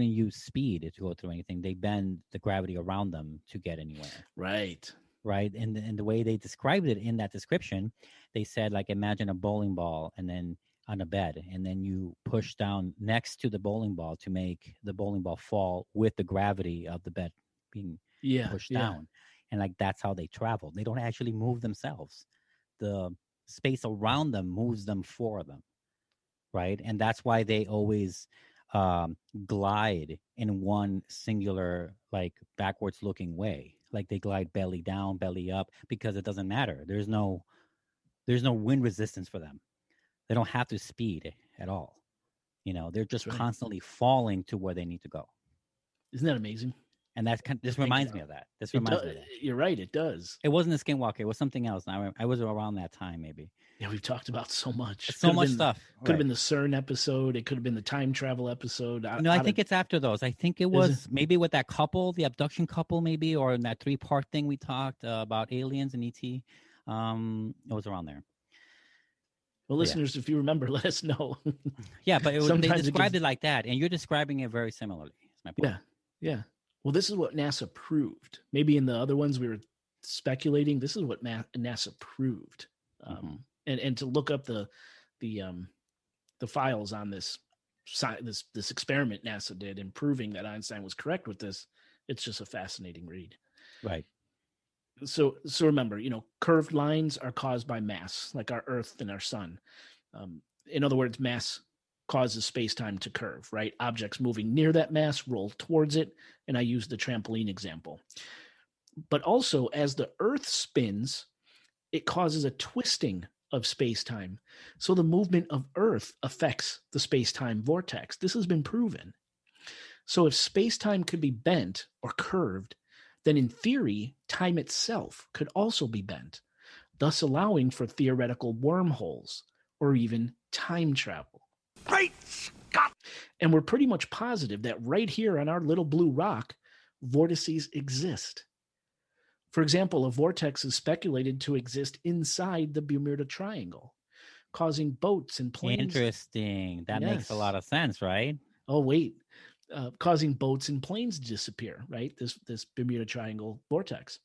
use speed to go through anything. They bend the gravity around them to get anywhere. Right. And the way they described it in that description, they said, like, imagine a bowling ball and then on a bed, and then you push down next to the bowling ball to make the bowling ball fall with the gravity of the bed being pushed down. And like, that's how they travel. They don't actually move themselves. The space around them moves them for them. Right. And that's why they always glide in one singular, like, backwards looking way. Like, they glide belly down, belly up, because it doesn't matter. There's no wind resistance for them. They don't have to speed at all. They're just constantly falling to where they need to go. Isn't that amazing? And this reminds me of that. You're right. It does. It wasn't a Skinwalker. It was something else. I was around that time, maybe. Yeah, we've talked about so much. So much stuff. Could have been the CERN episode. It could have been the time travel episode. No, I think it's after those. I think it was maybe with that couple, the abduction couple, maybe, or in that 3-part thing we talked about aliens and ET. It was around there. Well, listeners, if you remember, let us know. Yeah, but they described it like that, and you're describing it very similarly. That's my point. Yeah. Well, this is what NASA proved. Maybe in the other ones we were speculating. This is what NASA proved. And to look up the files on this experiment NASA did in proving that Einstein was correct with this, it's just a fascinating read. Right. So remember, curved lines are caused by mass, like our Earth and our sun. In other words, mass causes space-time to curve, right? Objects moving near that mass roll towards it, and I use the trampoline example. But also, as the Earth spins, it causes a twisting of space-time. So the movement of Earth affects the space-time vortex. This has been proven. So if space-time could be bent or curved, then in theory, time itself could also be bent, thus allowing for theoretical wormholes or even time travel. Great Scott! And we're pretty much positive that right here on our little blue rock, vortices exist. For example, a vortex is speculated to exist inside the Bermuda Triangle, causing boats and planes. Interesting. That makes a lot of sense, right? Oh, wait. Causing boats and planes to disappear, right? This Bermuda Triangle vortex.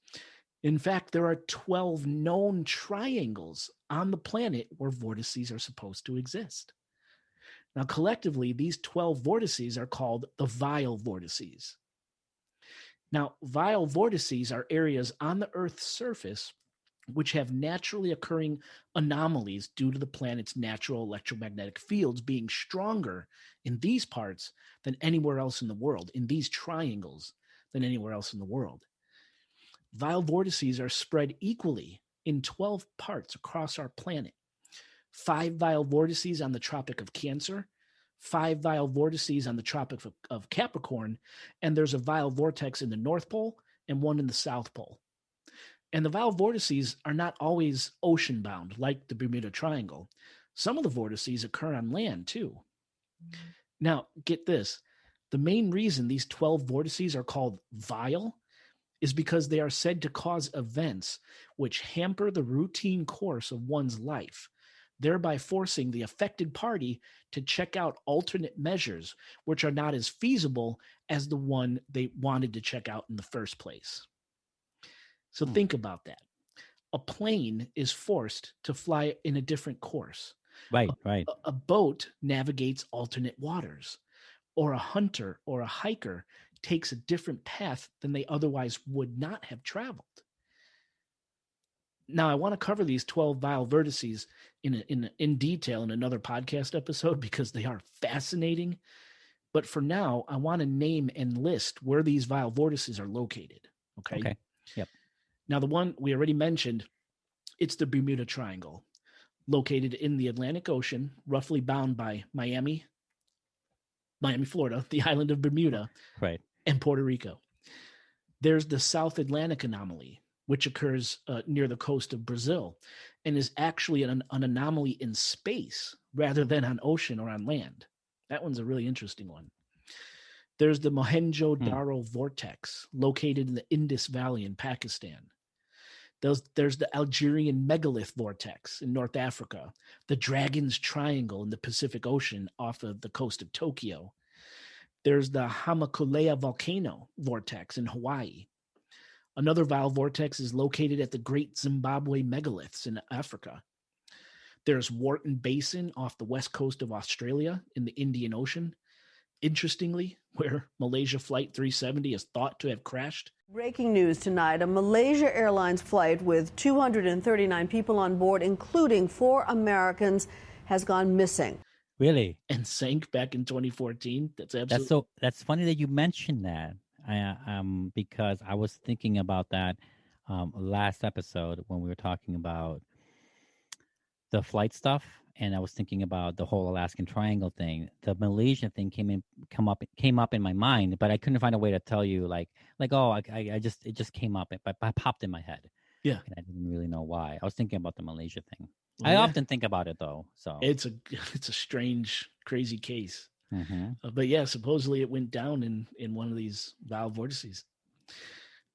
In fact, there are 12 known triangles on the planet where vortices are supposed to exist. Now, collectively, these 12 vortices are called the vile vortices. Now, vile vortices are areas on the Earth's surface which have naturally occurring anomalies due to the planet's natural electromagnetic fields being stronger in these parts than anywhere else in the world, in these triangles than anywhere else in the world. Vile vortices are spread equally in 12 parts across our planet. 5 vile vortices on the Tropic of Cancer, 5 vile vortices on the Tropic of Capricorn, and there's a vile vortex in the North Pole and one in the South Pole. And the vile vortices are not always ocean-bound like the Bermuda Triangle. Some of the vortices occur on land too. Now, get this. The main reason these 12 vortices are called vile is because they are said to cause events which hamper the routine course of one's life, thereby forcing the affected party to check out alternate measures, which are not as feasible as the one they wanted to check out in the first place. So think about that. A plane is forced to fly in a different course. Right. A boat navigates alternate waters, or a hunter or a hiker takes a different path than they otherwise would not have traveled. Now, I want to cover these 12 vile vertices in detail in another podcast episode because they are fascinating. But for now, I want to name and list where these vile vortices are located. Okay. Yep. Now, the one we already mentioned, it's the Bermuda Triangle, located in the Atlantic Ocean, roughly bound by Miami, Florida, the island of Bermuda, Right. and Puerto Rico. There's the South Atlantic Anomaly, which occurs near the coast of Brazil and is actually an anomaly in space rather than on ocean or on land. That one's a really interesting one. There's the Mohenjo-Daro Vortex, located in the Indus Valley in Pakistan. There's the Algerian Megalith Vortex in North Africa, the Dragon's Triangle in the Pacific Ocean off of the coast of Tokyo. There's the Hamakulea Volcano Vortex in Hawaii. Another vile vortex is located at the Great Zimbabwe Megaliths in Africa. There's Wharton Basin off the west coast of Australia in the Indian Ocean. Interestingly, where Malaysia Flight 370 is thought to have crashed. Breaking news tonight, a Malaysia Airlines flight with 239 people on board, including 4 Americans, has gone missing. Really? And sank back in 2014. That's funny that you mentioned that. Because I was thinking about that last episode when we were talking about the flight stuff, and I was thinking about the whole Alaskan Triangle thing. The Malaysia thing came up in my mind, but I couldn't find a way to tell you it just came up, it popped in my head. Yeah, and I didn't really know why. I was thinking about the Malaysia thing. Well, I often think about it though. So it's a strange, crazy case. Mm-hmm. But yeah, supposedly it went down in one of these vile vortices.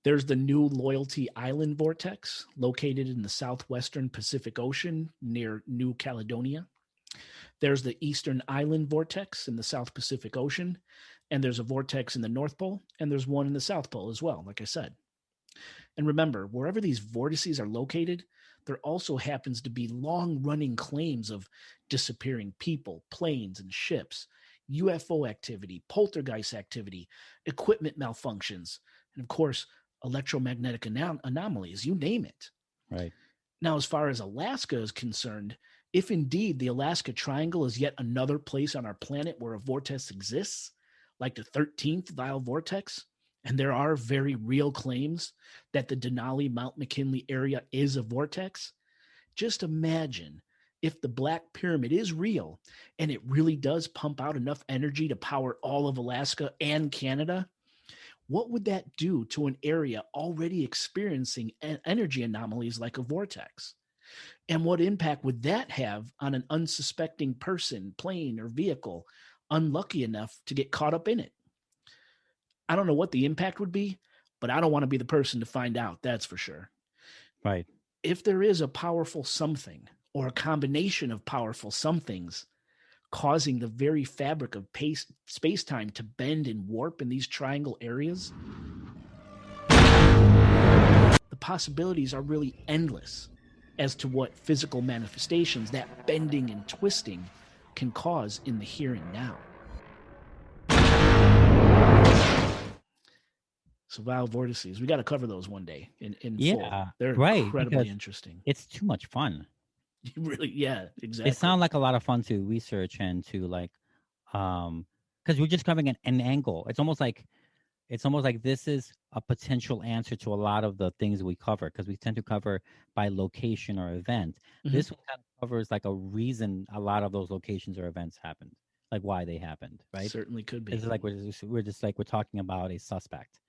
There's the New Loyalty Island Vortex, located in the southwestern Pacific Ocean near New Caledonia. There's the Eastern Island Vortex in the South Pacific Ocean, and there's a vortex in the North Pole, and there's one in the South Pole as well, like I said. And remember, wherever these vortices are located, there also happens to be long-running claims of disappearing people, planes, and ships, UFO activity, poltergeist activity, equipment malfunctions, and of course, electromagnetic anomalies, you name it. Right. Now, as far as Alaska is concerned, if indeed the Alaska Triangle is yet another place on our planet where a vortex exists, like the 13th vile vortex, and there are very real claims that the Denali Mount McKinley area is a vortex, just imagine if the Black Pyramid is real and it really does pump out enough energy to power all of Alaska and Canada, what would that do to an area already experiencing energy anomalies like a vortex? And what impact would that have on an unsuspecting person, plane, or vehicle unlucky enough to get caught up in it? I don't know what the impact would be, but I don't want to be the person to find out, that's for sure. Right. If there is a powerful something or a combination of powerful somethings causing the very fabric of space-time to bend and warp in these triangle areas, the possibilities are really endless as to what physical manifestations that bending and twisting can cause in the here and now. So vile vortices, we got to cover those one day in full. They're incredibly interesting. It's too much fun. Really, yeah, exactly. It sounds like a lot of fun to research and to because we're just covering an angle. It's almost like this is a potential answer to a lot of the things we cover, because we tend to cover by location or event. Mm-hmm. This one kind of covers like a reason a lot of those locations or events happened, like why they happened, right? Certainly could be. It's like we're talking about a suspect,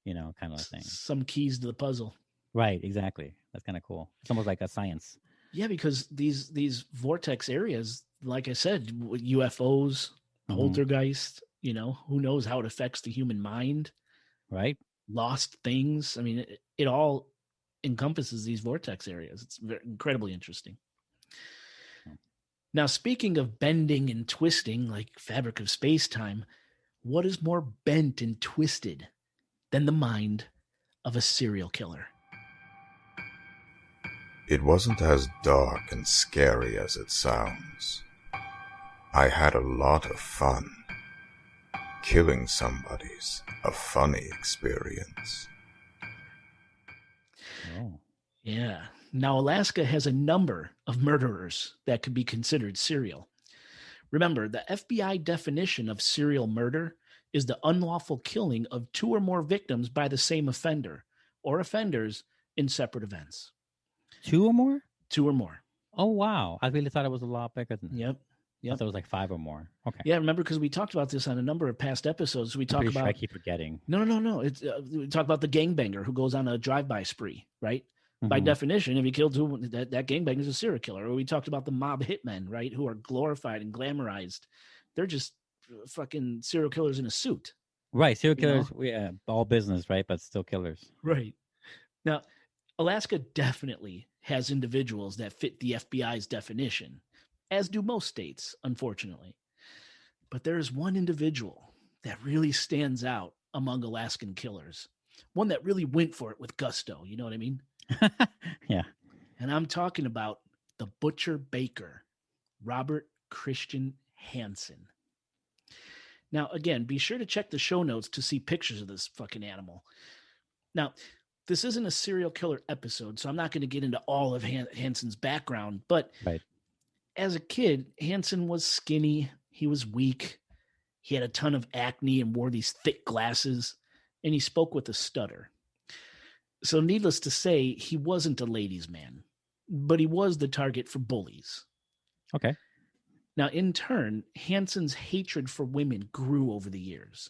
kind of thing. Some keys to the puzzle. Right, exactly. That's kind of cool. It's almost like a science. Yeah, because these vortex areas, like I said, UFOs, poltergeist, who knows how it affects the human mind, right? Lost things. I mean, it all encompasses these vortex areas. It's incredibly interesting. Now, speaking of bending and twisting like fabric of space-time, what is more bent and twisted than the mind of a serial killer? It wasn't as dark and scary as it sounds. I had a lot of fun. Killing somebody's a funny experience. Oh. Yeah. Now, Alaska has a number of murderers that could be considered serial. Remember, the FBI definition of serial murder is the unlawful killing of two or more victims by the same offender or offenders in separate events. 2 or more? 2 or more. Oh, wow. I really thought it was a lot bigger than that. Yep. I thought it was like 5 or more. Okay. Yeah, remember, because we talked about this on a number of past episodes. We talked about. I keep forgetting. No. It's we talk about the gangbanger who goes on a drive-by spree, right? By definition, if he killed two, that gangbanger is a serial killer. Or we talked about the mob hitmen, right, who are glorified and glamorized. They're just fucking serial killers in a suit. Right, serial killers, yeah, all business, right, but still killers. Right. Now, Alaska definitely has individuals that fit the FBI's definition, as do most states, unfortunately. But there is one individual that really stands out among Alaskan killers, one that really went for it with gusto. You know what I mean? Yeah. And I'm talking about the butcher baker, Robert Christian Hansen. Now, again, be sure to check the show notes to see pictures of this fucking animal. Now, this isn't a serial killer episode, so I'm not going to get into all of Hansen's background, but as a kid, Hansen was skinny, he was weak, he had a ton of acne and wore these thick glasses, and he spoke with a stutter. So needless to say, he wasn't a ladies' man, but he was the target for bullies. Okay. Now, in turn, Hansen's hatred for women grew over the years,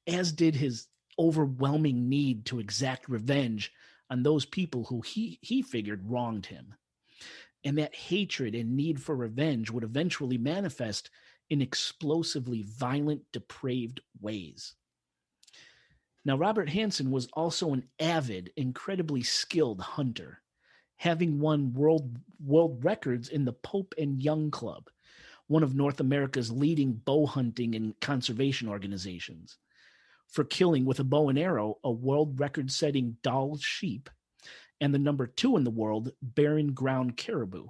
as did his overwhelming need to exact revenge on those people who he figured wronged him. And that hatred and need for revenge would eventually manifest in explosively violent, depraved ways. Now, Robert Hansen was also an avid, incredibly skilled hunter, having won world records in the Pope and Young Club, one of North America's leading bow hunting and conservation organizations, for killing with a bow and arrow a world record-setting Dall sheep and the number 2 in the world barren ground caribou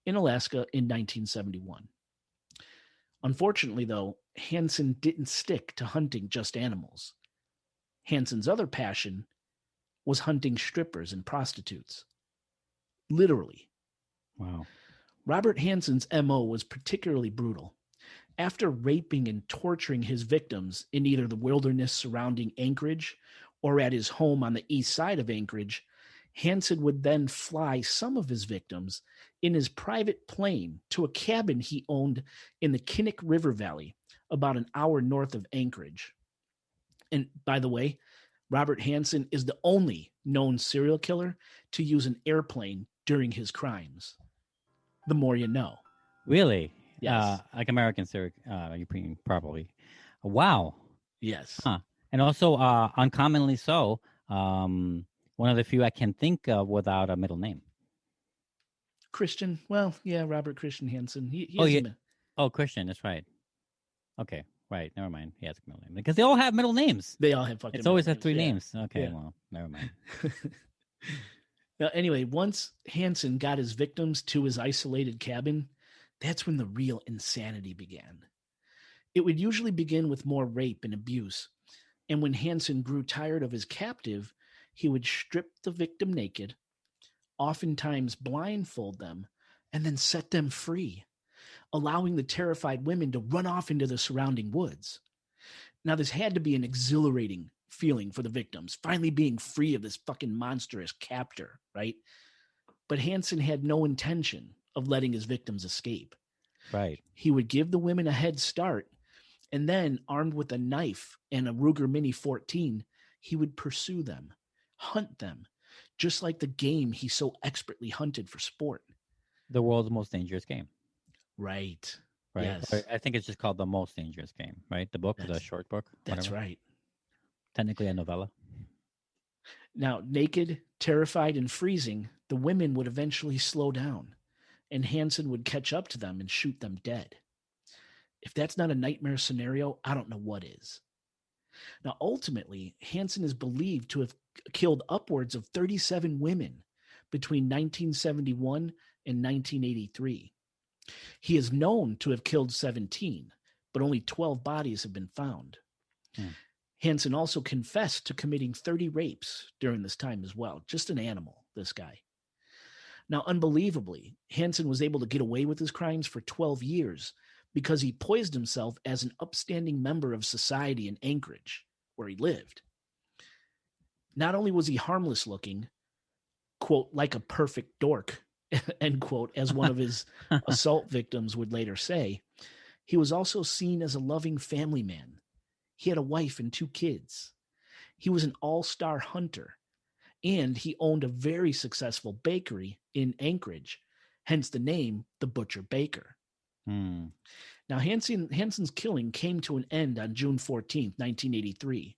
in Alaska in 1971. Unfortunately, though, Hansen didn't stick to hunting just animals. Hansen's other passion was hunting strippers and prostitutes. Literally. Wow. Robert Hansen's MO was particularly brutal. After raping and torturing his victims in either the wilderness surrounding Anchorage or at his home on the east side of Anchorage, Hansen would then fly some of his victims in his private plane to a cabin he owned in the Kinnick River Valley, about an hour north of Anchorage. And by the way, Robert Hansen is the only known serial killer to use an airplane during his crimes. The more you know. Really? Yes. Like American serial, probably. Wow. Yes. Huh. And also, uncommonly so, one of the few I can think of without a middle name. Christian. Well, yeah, Robert Christian Hansen. Oh, Christian. That's right. Okay. Right. Never mind. He has a middle name. Because they all have middle names. They all have fucking It's always middle have 3 names. names. Okay. Yeah. Well, never mind. Now, anyway, once Hansen got his victims to his isolated cabin, that's when the real insanity began. It would usually begin with more rape and abuse. And when Hansen grew tired of his captive, he would strip the victim naked, oftentimes blindfold them, and then set them free, allowing the terrified women to run off into the surrounding woods. Now, this had to be an exhilarating feeling for the victims, finally being free of this fucking monstrous captor, right? But Hansen had no intention of letting his victims escape. Right. He would give the women a head start, and then, armed with a knife and a Ruger Mini 14, he would pursue them, hunt them, just like the game he so expertly hunted for sport. The world's most dangerous game. Right. Right. Yes. Or I think it's just called The Most Dangerous Game, right? The book, the short book. That's whatever. right. Technically a novella. Now, naked, terrified, and freezing, the women would eventually slow down, and Hansen would catch up to them and shoot them dead. If that's not a nightmare scenario, I don't know what is. Now, ultimately, Hansen is believed to have killed upwards of 37 women between 1971 and 1983. He is known to have killed 17, but only 12 bodies have been found. Hansen also confessed to committing 30 rapes during this time as well. Just an animal, this guy. Now, unbelievably, Hansen was able to get away with his crimes for 12 years because he poised himself as an upstanding member of society in Anchorage, where he lived. Not only was he harmless looking, quote, like a perfect dork, end quote, as one of his assault victims would later say, he was also seen as a loving family man. He had a wife and 2 kids. He was an all-star hunter, and he owned a very successful bakery in Anchorage, hence the name The Butcher Baker. Now, Hansen's killing came to an end on June 14th, 1983,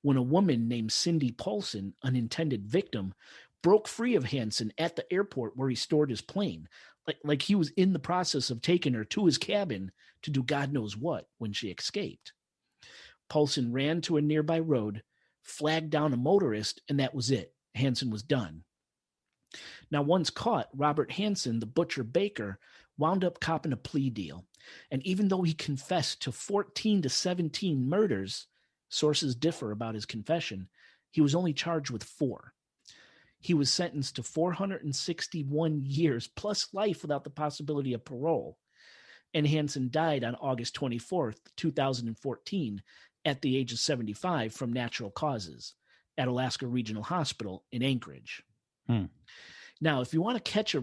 when a woman named Cindy Paulson, an intended victim, broke free of Hansen at the airport where he stored his plane, like he was in the process of taking her to his cabin to do God knows what when she escaped. Paulson ran to a nearby road, flagged down a motorist, and that was it. Hansen was done. Now, once caught, Robert Hansen, the Butcher Baker, wound up copping a plea deal. And even though he confessed to 14 to 17 murders, sources differ about his confession, he was only charged with 4. He was sentenced to 461 years plus life without the possibility of parole. And Hansen died on August 24th, 2014, at the age of 75 from natural causes at Alaska Regional Hospital in Anchorage. Now, if you want to catch a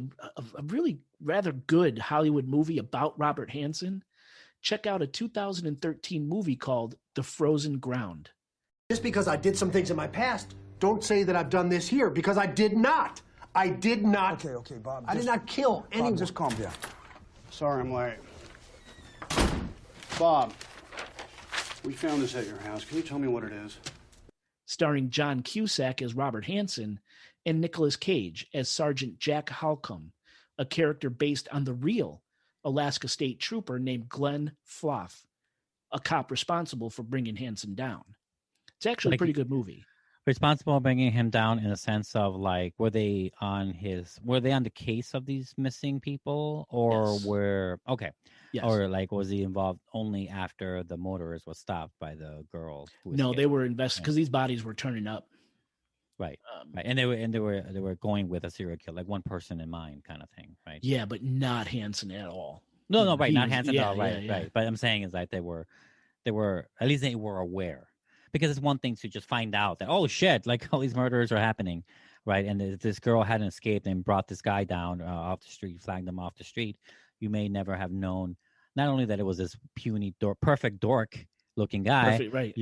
really rather good Hollywood movie about Robert Hansen, check out a 2013 movie called The Frozen Ground. Just because I did some things in my past, don't say that I've done this here, because I did not. I did not. Okay, Bob. I did not kill anyone. Bob, just calm down. Sorry I'm late. Bob, we found this at your house. Can you tell me what it is? Starring John Cusack as Robert Hansen and Nicolas Cage as Sergeant Jack Holcomb, a character based on the real Alaska State Trooper named Glenn Floth, a cop responsible for bringing Hansen down. It's actually a pretty good movie. Responsible for bringing him down in a sense of like, were they on the case of these missing people, or or like was he involved only after the motorist was stopped by the girl? No, they were investigating because these bodies were turning up. Right, right, and they were going with a serial killer, like one person in mind, kind of thing, right? Yeah, but not Hansen at all. No, right, not Hansen at all, right, right. But I'm saying is like they were at least they were aware, because it's one thing to just find out that, oh shit, like all these murders are happening, right? And if this girl hadn't escaped and brought this guy down off the street, flagged him off the street, you may never have known not only that it was this puny perfect dork looking guy, right?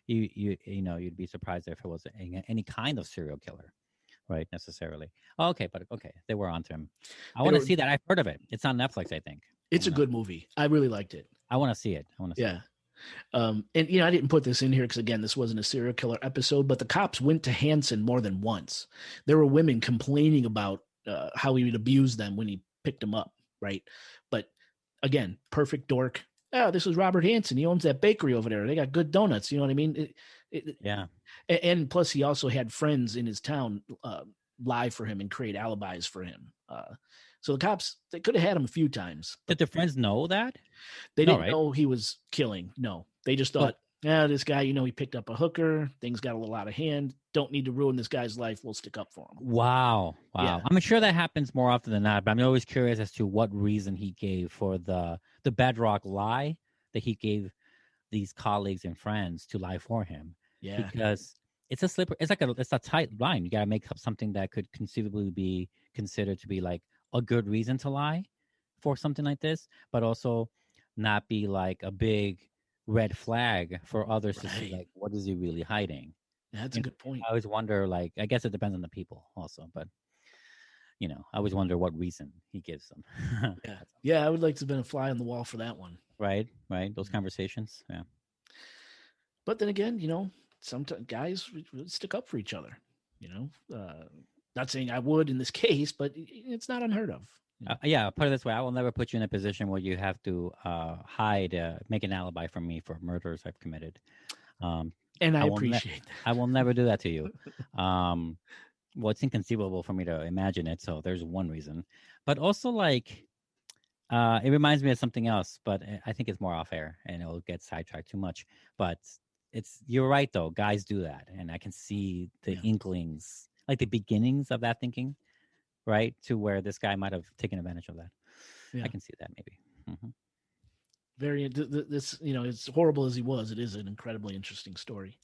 You'd be surprised if it was any kind of serial killer, right? Necessarily. Oh, okay, but okay, they were onto him. I want to see that. I've heard of it. It's on Netflix, I think. It's a good movie. I really liked it. I want to see it. Yeah. And I didn't put this in here because again, this wasn't a serial killer episode, but the cops went to Hansen more than once. There were women complaining about how he would abuse them when he picked them up, right? But again, perfect dork. Oh, this is Robert Hansen. He owns that bakery over there. They got good donuts. You know what I mean? Yeah. And plus, he also had friends in his town lie for him and create alibis for him. So the cops, they could have had him a few times. Did the friends know that? They didn't know he was killing. No, they just thought, this guy, he picked up a hooker. Things got a little out of hand. Don't need to ruin this guy's life. We'll stick up for him. Wow. Yeah. I'm sure that happens more often than not, but I'm always curious as to what reason he gave for the bedrock lie that he gave these colleagues and friends to lie for him. Yeah. Because it's a tight line. You got to make up something that could conceivably be considered to be like a good reason to lie for something like this, but also not be like a big red flag for others to see, like, what is he really hiding? That's a good point. I always wonder, like, I guess it depends on the people also, but I always wonder what reason he gives them. Yeah, I would like to have been a fly on the wall for that one. Right. Those conversations. Yeah. But then again, sometimes guys stick up for each other. Not saying I would in this case, but it's not unheard of. Yeah, put it this way: I will never put you in a position where you have to make an alibi for me for murders I've committed. And I will appreciate that. I will never do that to you. Well, it's inconceivable for me to imagine it, so there's one reason. But also, like, it reminds me of something else, but I think it's more off air, and it'll get sidetracked too much. But you're right though. Guys do that, and I can see the inklings, like the beginnings of that thinking, right? To where this guy might have taken advantage of that. Yeah. I can see that maybe. Mm-hmm. Very this, as horrible as he was, it is an incredibly interesting story.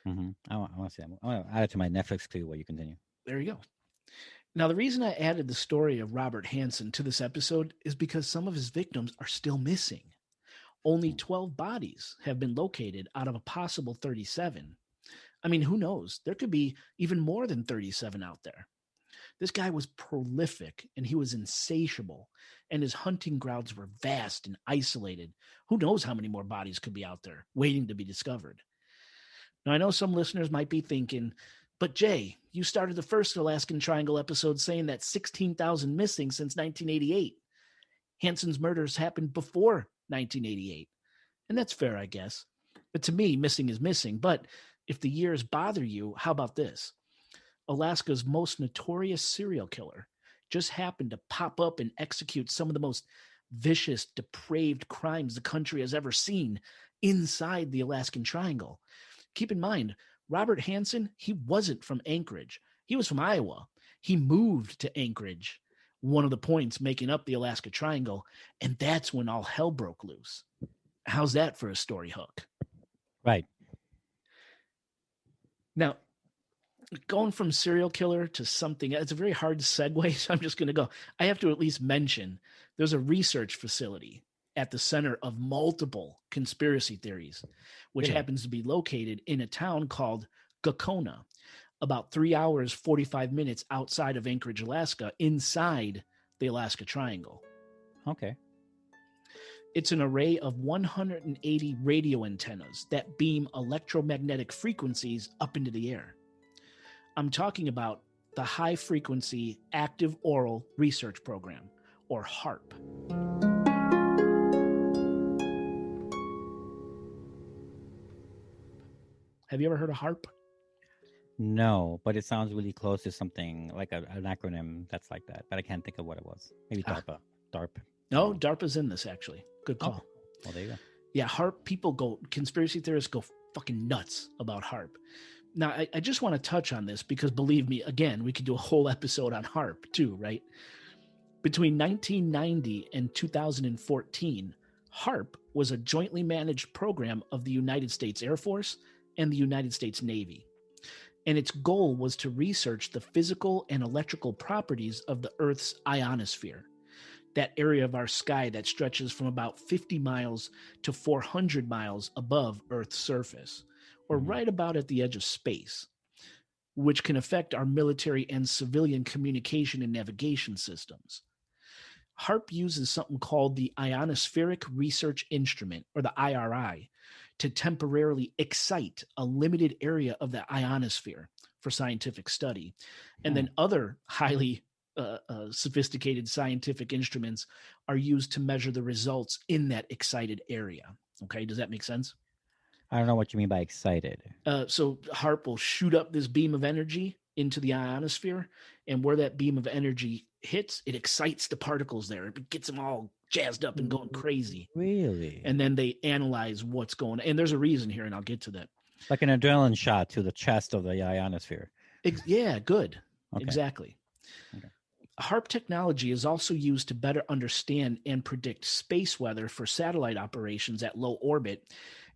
Mm-hmm. I want to see that. I want to add it to my Netflix queue while you continue. There you go. Now, the reason I added the story of Robert Hansen to this episode is because some of his victims are still missing. Only 12 bodies have been located out of a possible 37. I mean, who knows? There could be even more than 37 out there. This guy was prolific and he was insatiable, and his hunting grounds were vast and isolated. Who knows how many more bodies could be out there waiting to be discovered? Now, I know some listeners might be thinking, but Jay, you started the first Alaskan Triangle episode saying that 16,000 missing since 1988. Hansen's murders happened before 1988. And that's fair, I guess. But to me, missing is missing. But if the years bother you, how about this? Alaska's most notorious serial killer just happened to pop up and execute some of the most vicious, depraved crimes the country has ever seen inside the Alaskan Triangle. Keep in mind, Robert Hansen, he wasn't from Anchorage. He was from Iowa. He moved to Anchorage, one of the points making up the Alaska Triangle, and that's when all hell broke loose. How's that for a story hook? Right. Now, going from serial killer to something, it's a very hard segue, so I'm just going to go. I have to at least mention there's a research facility at the center of multiple conspiracy theories, which happens to be located in a town called Gakona, about 3 hours, 45 minutes outside of Anchorage, Alaska, inside the Alaska Triangle. Okay. It's an array of 180 radio antennas that beam electromagnetic frequencies up into the air. I'm talking about the High Frequency Active Oral Research Program, or HARP. Have you ever heard of HARP? No, but it sounds really close to something like an acronym that's like that, but I can't think of what it was. Maybe DARPA. DARP. No, DARPA's in this, actually. Good call. Oh, well, there you go. Yeah, HARP, conspiracy theorists go fucking nuts about HARP. Now, I just want to touch on this because, believe me, again, we could do a whole episode on HARP too, right? Between 1990 and 2014, HARP was a jointly managed program of the United States Air Force and the United States Navy. And its goal was to research the physical and electrical properties of the Earth's ionosphere, that area of our sky that stretches from about 50 miles to 400 miles above Earth's surface, or right about at the edge of space, which can affect our military and civilian communication and navigation systems. HARP uses something called the Ionospheric Research Instrument, or the IRI, to temporarily excite a limited area of the ionosphere for scientific study. And then other highly sophisticated scientific instruments are used to measure the results in that excited area. Okay, does that make sense? I don't know what you mean by excited. So HARP will shoot up this beam of energy into the ionosphere, and where that beam of energy hits, it excites the particles there. It gets them all jazzed up and going crazy. Really? And then they analyze what's going on. And there's a reason here, and I'll get to that. Like an adrenaline shot to the chest of the ionosphere. Yeah, good. Okay. Exactly. Okay. HARP technology is also used to better understand and predict space weather for satellite operations at low orbit,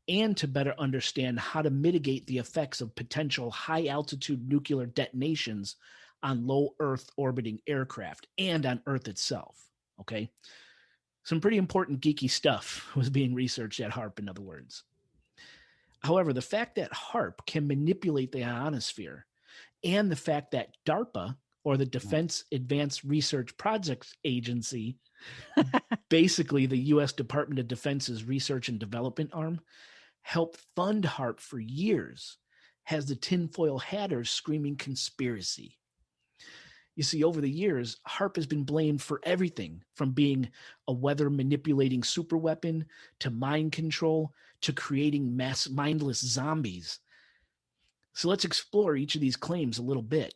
and to better understand how to mitigate the effects of potential high-altitude nuclear detonations on low Earth orbiting aircraft and on Earth itself. Okay? Some pretty important geeky stuff was being researched at HARP, in other words. However, the fact that HARP can manipulate the ionosphere, and the fact that DARPA, or the Defense Advanced Research Projects Agency, basically the U.S. Department of Defense's research and development arm, helped fund HARP for years, has the tinfoil hatters screaming conspiracy. You see, over the years, HARP has been blamed for everything from being a weather manipulating superweapon to mind control to creating mass mindless zombies. So let's explore each of these claims a little bit.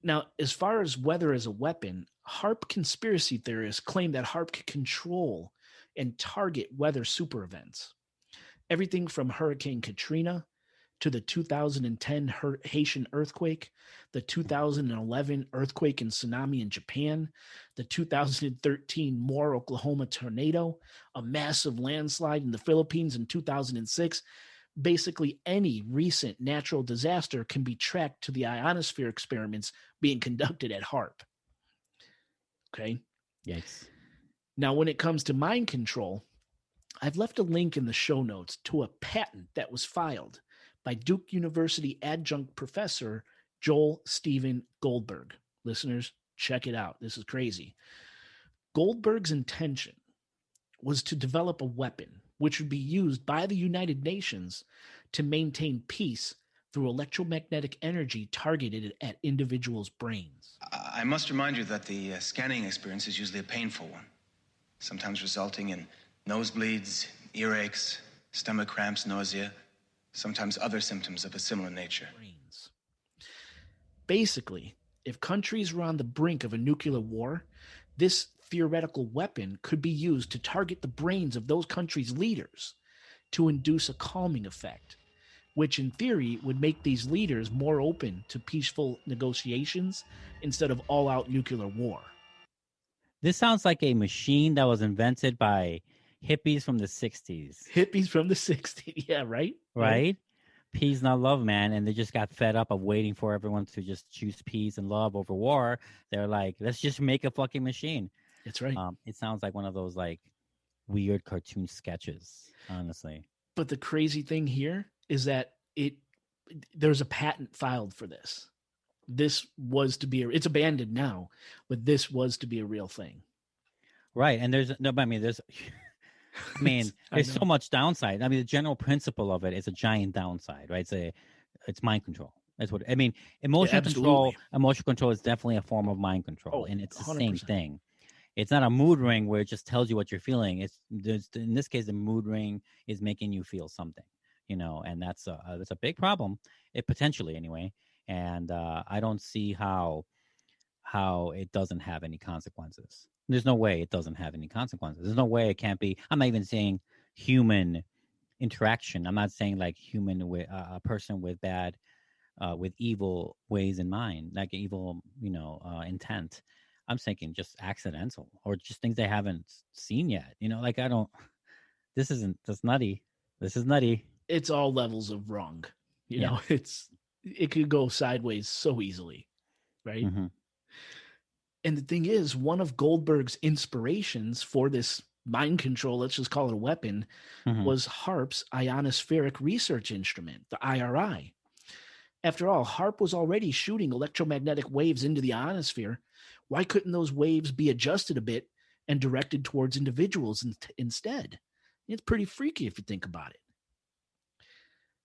Now, as far as weather as a weapon, HARP conspiracy theorists claim that HARP can control and target weather super events. Everything from Hurricane Katrina to the 2010 Haitian earthquake, the 2011 earthquake and tsunami in Japan, the 2013 Moore, Oklahoma tornado, a massive landslide in the Philippines in 2006. Basically, any recent natural disaster can be tracked to the ionosphere experiments being conducted at HARP. Okay? Yikes. Now, when it comes to mind control, I've left a link in the show notes to a patent that was filed by Duke University adjunct professor Joel Stephen Goldberg. Listeners, check it out. This is crazy. Goldberg's intention was to develop a weapon which would be used by the United Nations to maintain peace through electromagnetic energy targeted at individuals' brains. I must remind you that the scanning experience is usually a painful one, sometimes resulting in nosebleeds, earaches, stomach cramps, nausea, sometimes other symptoms of a similar nature. Brains. Basically, if countries were on the brink of a nuclear war, this theoretical weapon could be used to target the brains of those countries' leaders to induce a calming effect, which in theory would make these leaders more open to peaceful negotiations instead of all-out nuclear war. This sounds like a machine that was invented by hippies from the 60s. Hippies from the 60s, yeah, right? Right? Peace, not love, man. And they just got fed up of waiting for everyone to just choose peace and love over war. They're like, let's just make a fucking machine. That's right. It sounds like one of those like weird cartoon sketches, honestly. But the crazy thing here is that there's a patent filed for this. This was to be, it's abandoned now, but this was to be a real thing. Right. And there's so much downside. I mean, the general principle of it is a giant downside, right? It's mind control. That's what I mean. Emotional control is definitely a form of mind control, and it's the 100%. Same thing. It's not a mood ring where it just tells you what you're feeling. In this case, the mood ring is making you feel something, and that's a big problem. It potentially anyway, and I don't see how it doesn't have any consequences. There's no way it doesn't have any consequences. There's no way it can't be. I'm not even saying human interaction. I'm not saying like human with a person with bad, with evil ways in mind, like evil, intent. I'm thinking just accidental or just things they haven't seen yet. That's nutty. This is nutty. It's all levels of wrong. It could go sideways so easily, right? Mm-hmm. And the thing is, one of Goldberg's inspirations for this mind control, let's just call it a weapon, was HARP's ionospheric research instrument, the IRI. After all, HARP was already shooting electromagnetic waves into the ionosphere. Why couldn't those waves be adjusted a bit and directed towards individuals instead? It's pretty freaky if you think about it.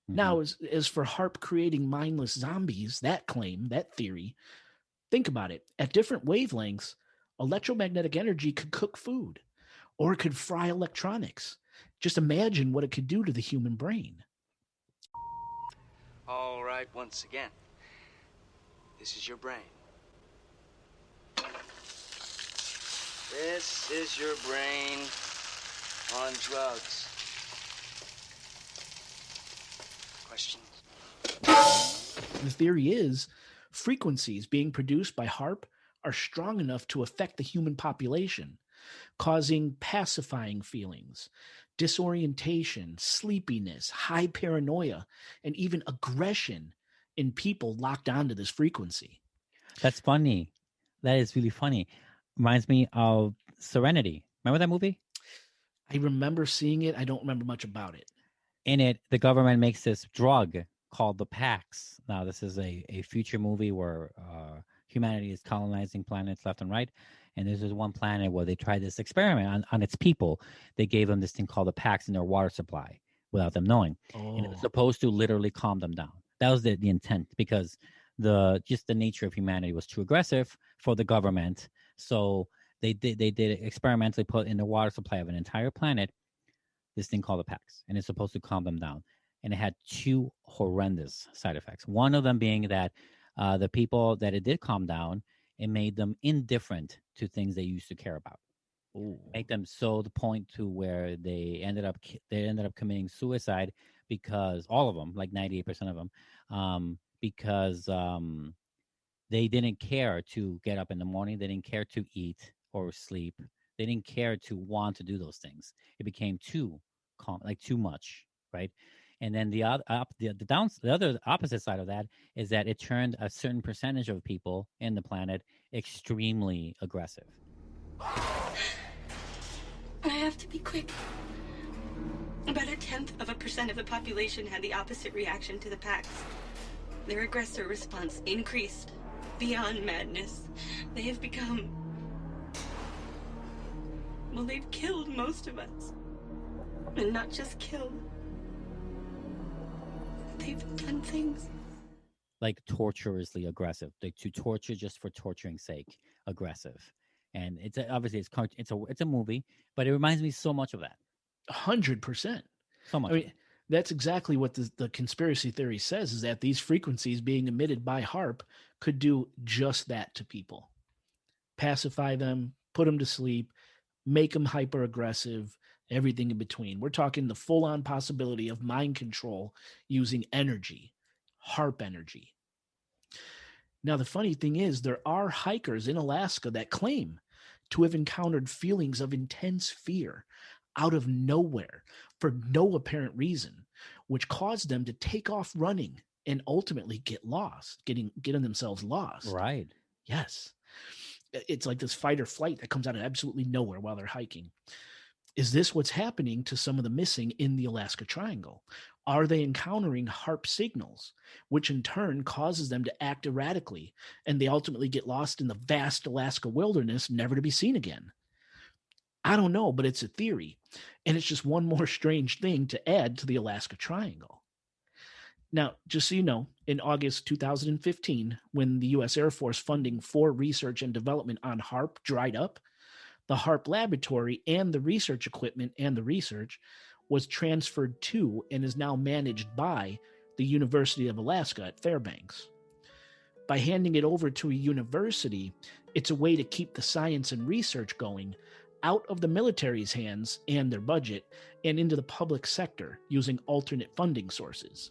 Mm-hmm. Now, as for HARP creating mindless zombies, that claim, that theory, think about it. At different wavelengths, electromagnetic energy could cook food or it could fry electronics. Just imagine what it could do to the human brain. All right, once again, this is your brain. This is your brain on drugs. Questions? The theory is frequencies being produced by HARP are strong enough to affect the human population, causing pacifying feelings, disorientation, sleepiness, high paranoia, and even aggression in people locked onto this frequency. That's funny. That is really funny. Reminds me of Serenity. Remember that movie? I remember seeing it. I don't remember much about it. In it, the government makes this drug called the Pax. Now, this is a future movie where humanity is colonizing planets left and right. And there's this one planet where they tried this experiment on its people. They gave them this thing called the Pax in their water supply without them knowing. And it was supposed to literally calm them down. That was the intent, because just the nature of humanity was too aggressive for the government. So they did experimentally put in the water supply of an entire planet this thing called the PAX, and it's supposed to calm them down. And it had two horrendous side effects. One of them being that the people that it did calm down, it made them indifferent to things they used to care about. Ooh. Make them so the point to where they ended up committing suicide, because all of them, like 98% of them, because they didn't care to get up in the morning. They didn't care to eat or sleep. They didn't care to want to do those things. It became too much, right? And then the other opposite side of that is that it turned a certain percentage of people in the planet extremely aggressive. I have to be quick. About 0.1% of the population had the opposite reaction to the PAX. Their aggressor response increased beyond madness. They have become... well, they've killed most of us. And not just killed. They've done things. Like torturously aggressive. Like to torture just for torturing's sake. Aggressive. And it's obviously it's a movie, but it reminds me so much of that. 100%. So much. I mean, that's exactly what the conspiracy theory says, is that these frequencies being emitted by HAARP could do just that to people. Pacify them, put them to sleep, make them hyper aggressive, everything in between. We're talking the full-on possibility of mind control using energy, HAARP energy. Now, the funny thing is, there are hikers in Alaska that claim to have encountered feelings of intense fear out of nowhere for no apparent reason, which caused them to take off running and ultimately get lost, getting themselves lost. Right. Yes. It's like this fight or flight that comes out of absolutely nowhere while they're hiking. Is this what's happening to some of the missing in the Alaska Triangle? Are they encountering HAARP signals, which in turn causes them to act erratically, and they ultimately get lost in the vast Alaska wilderness, never to be seen again? I don't know, but it's a theory, and it's just one more strange thing to add to the Alaska Triangle. Now, just so you know, in August 2015, when the U.S. Air Force funding for research and development on HAARP dried up, the HAARP laboratory and the research equipment and the research was transferred to and is now managed by the University of Alaska at Fairbanks. By handing it over to a university, it's a way to keep the science and research going out of the military's hands and their budget and into the public sector using alternate funding sources.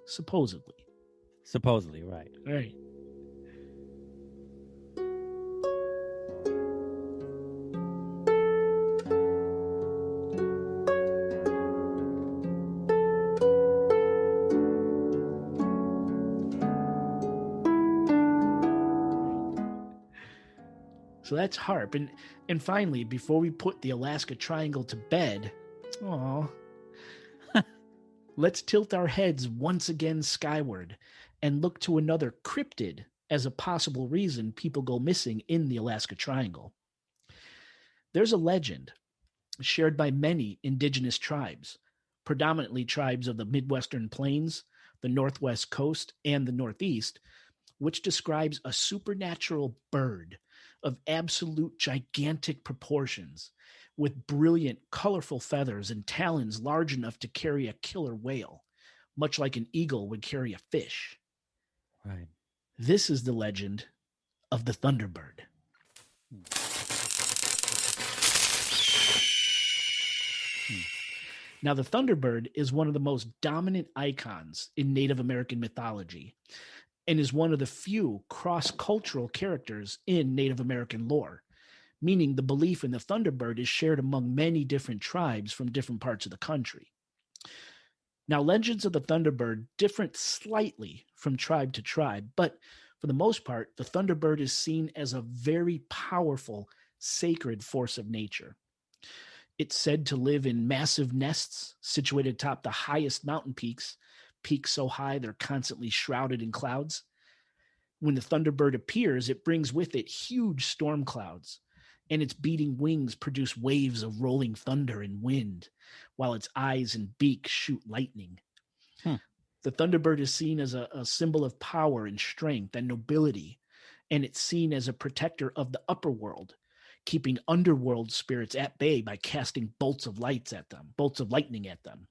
Supposedly. Supposedly, right. Right. So that's HAARP. And finally, before we put the Alaska Triangle to bed, let's tilt our heads once again skyward and look to another cryptid as a possible reason people go missing in the Alaska Triangle. There's a legend shared by many indigenous tribes, predominantly tribes of the Midwestern Plains, the Northwest Coast, and the Northeast, which describes a supernatural bird of absolute gigantic proportions, with brilliant, colorful feathers and talons large enough to carry a killer whale, much like an eagle would carry a fish. Right. This is the legend of the Thunderbird. Now, the Thunderbird is one of the most dominant icons in Native American mythology, and is one of the few cross-cultural characters in Native American lore, meaning the belief in the Thunderbird is shared among many different tribes from different parts of the country. Now, legends of the Thunderbird differ slightly from tribe to tribe, but for the most part, the Thunderbird is seen as a very powerful, sacred force of nature. It's said to live in massive nests situated atop the highest mountain peaks so high they're constantly shrouded in clouds. When the Thunderbird appears, it brings with it huge storm clouds, and its beating wings produce waves of rolling thunder and wind, while its eyes and beak shoot lightning. The Thunderbird is seen as a symbol of power and strength and nobility, and it's seen as a protector of the upper world, keeping underworld spirits at bay by casting bolts of lightning at them.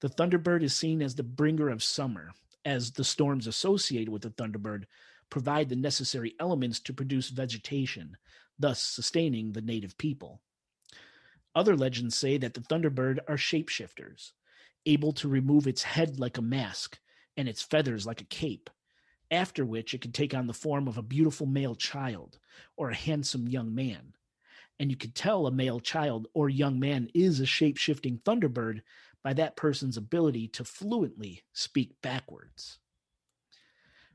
The Thunderbird is seen as the bringer of summer, as the storms associated with the Thunderbird provide the necessary elements to produce vegetation, thus sustaining the native people. Other legends say that the Thunderbird are shapeshifters, able to remove its head like a mask and its feathers like a cape, after which it can take on the form of a beautiful male child or a handsome young man. And you can tell a male child or young man is a shape-shifting Thunderbird by that person's ability to fluently speak backwards.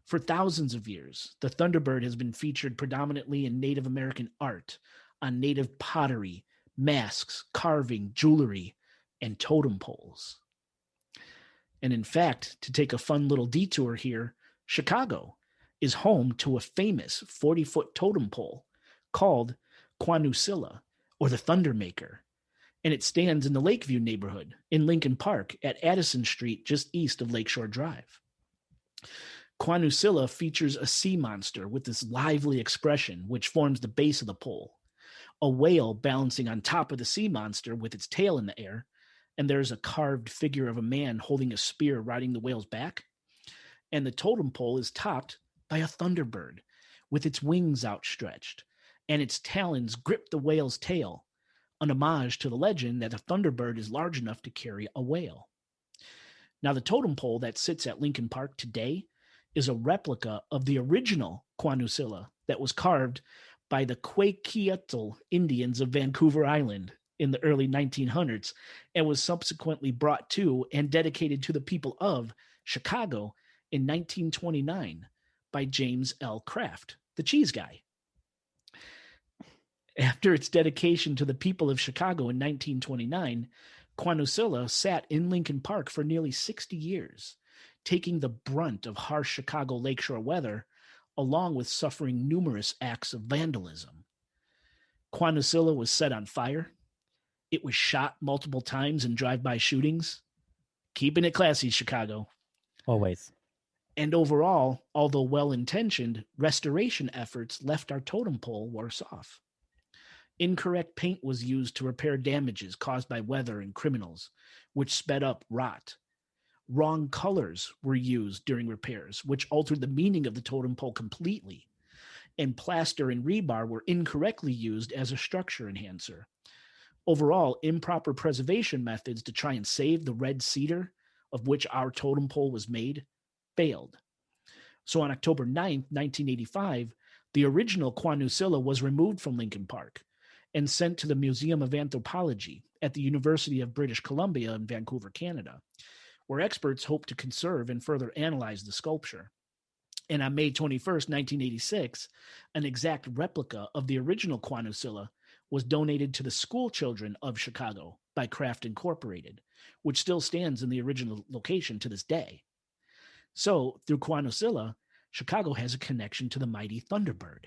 For thousands of years, the Thunderbird has been featured predominantly in Native American art, on native pottery, masks, carving, jewelry, and totem poles. And in fact, to take a fun little detour here, Chicago is home to a famous 40-foot totem pole called Kwanusila, or the Thundermaker, and it stands in the Lakeview neighborhood in Lincoln Park at Addison Street, just east of Lakeshore Drive. Kwanusila features a sea monster with this lively expression, which forms the base of the pole, a whale balancing on top of the sea monster with its tail in the air, and there's a carved figure of a man holding a spear riding the whale's back, and the totem pole is topped by a Thunderbird with its wings outstretched, and its talons grip the whale's tail, an homage to the legend that a Thunderbird is large enough to carry a whale. Now, the totem pole that sits at Lincoln Park today is a replica of the original Kwanusila that was carved by the Kwakiutl Indians of Vancouver Island in the early 1900s and was subsequently brought to and dedicated to the people of Chicago in 1929 by James L. Kraft, the cheese guy. After its dedication to the people of Chicago in 1929, Kwanusila sat in Lincoln Park for nearly 60 years, taking the brunt of harsh Chicago lakeshore weather, along with suffering numerous acts of vandalism. Kwanusila was set on fire. It was shot multiple times in drive-by shootings. Keeping it classy, Chicago. Always. And overall, although well-intentioned, restoration efforts left our totem pole worse off. Incorrect paint was used to repair damages caused by weather and criminals, which sped up rot. Wrong colors were used during repairs, which altered the meaning of the totem pole completely. And plaster and rebar were incorrectly used as a structure enhancer. Overall, improper preservation methods to try and save the red cedar of which our totem pole was made failed. So on October 9th, 1985, the original Kwanusila was removed from Lincoln Park and sent to the Museum of Anthropology at the University of British Columbia in Vancouver, Canada, where experts hope to conserve and further analyze the sculpture. And on May 21st, 1986, an exact replica of the original Kwanusila was donated to the school children of Chicago by Kraft Incorporated, which still stands in the original location to this day. So, through Kwanusila, Chicago has a connection to the mighty Thunderbird.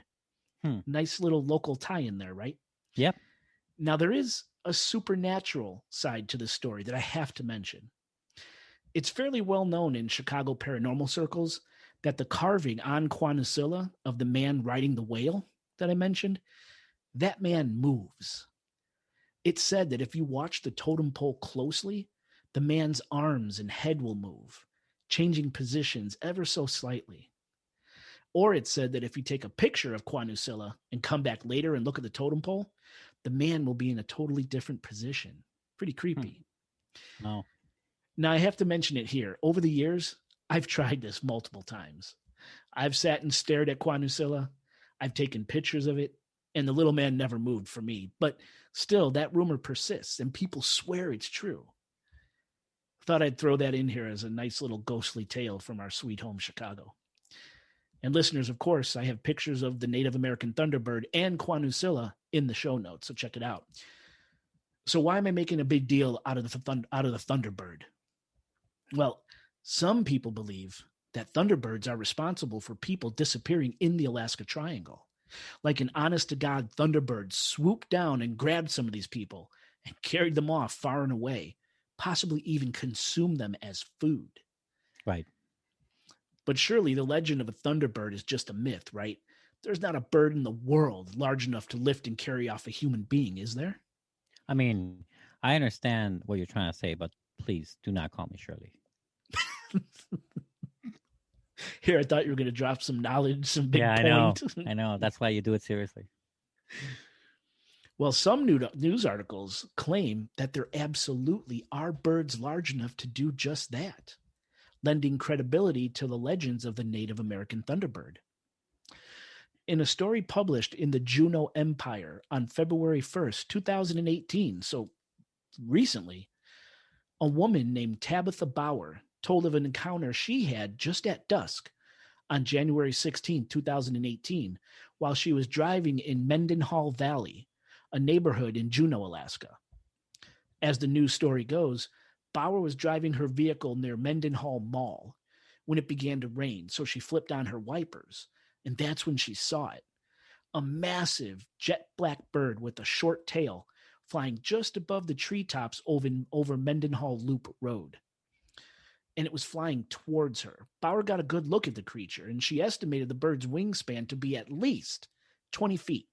Nice little local tie-in there, right? Yep. Now, there is a supernatural side to this story that I have to mention. It's fairly well known in Chicago paranormal circles that the carving on Kwanusila of the man riding the whale that I mentioned, that man moves. It's said that if you watch the totem pole closely, the man's arms and head will move, changing positions ever so slightly. Or it's said that if you take a picture of Kwanusila and come back later and look at the totem pole, the man will be in a totally different position. Pretty creepy. No. Now, I have to mention it here. Over the years, I've tried this multiple times. I've sat and stared at Kwanusila. I've taken pictures of it, and the little man never moved for me. But still, that rumor persists, and people swear it's true. Thought I'd throw that in here as a nice little ghostly tale from our sweet home, Chicago. And listeners, of course, I have pictures of the Native American Thunderbird and Kwanusila in the show notes, so check it out. So why am I making a big deal out of the Thunderbird? Well, some people believe that Thunderbirds are responsible for people disappearing in the Alaska Triangle. Like an honest-to-God Thunderbird swooped down and grabbed some of these people and carried them off far and away, possibly even consumed them as food. Right. But surely the legend of a Thunderbird is just a myth, right? There's not a bird in the world large enough to lift and carry off a human being, is there? I mean, I understand what you're trying to say, but please do not call me Shirley. Here, I thought you were going to drop some knowledge, some big I point. know. I know. That's why you do it seriously. Well, some news articles claim that there absolutely are birds large enough to do just that, lending credibility to the legends of the Native American Thunderbird. In a story published in the Juneau Empire on February 1st, 2018, so recently, a woman named Tabitha Bauer told of an encounter she had just at dusk on January 16, 2018, while she was driving in Mendenhall Valley, a neighborhood in Juneau, Alaska. As the news story goes, Bauer was driving her vehicle near Mendenhall Mall when it began to rain, so she flipped on her wipers, and that's when she saw it. A massive jet black bird with a short tail flying just above the treetops over Mendenhall Loop Road. And it was flying towards her. Bauer got a good look at the creature, and she estimated the bird's wingspan to be at least 20 feet,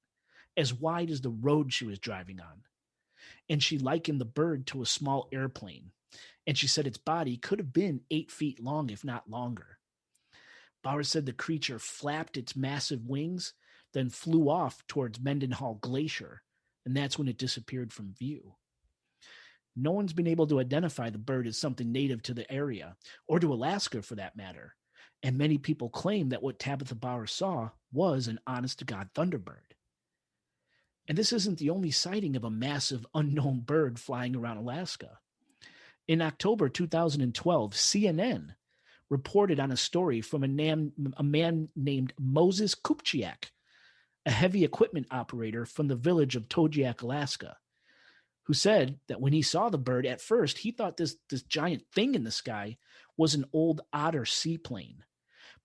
as wide as the road she was driving on. And she likened the bird to a small airplane, and she said its body could have been 8 feet long, if not longer. Bauer said the creature flapped its massive wings, then flew off towards Mendenhall Glacier, and that's when it disappeared from view. No one's been able to identify the bird as something native to the area, or to Alaska for that matter, and many people claim that what Tabitha Bauer saw was an honest-to-God Thunderbird. And this isn't the only sighting of a massive unknown bird flying around Alaska. In October 2012, CNN reported on a story from a man named Moses Kupchiak, a heavy equipment operator from the village of Togiak, Alaska, who said that when he saw the bird, at first he thought this giant thing in the sky was an old otter seaplane.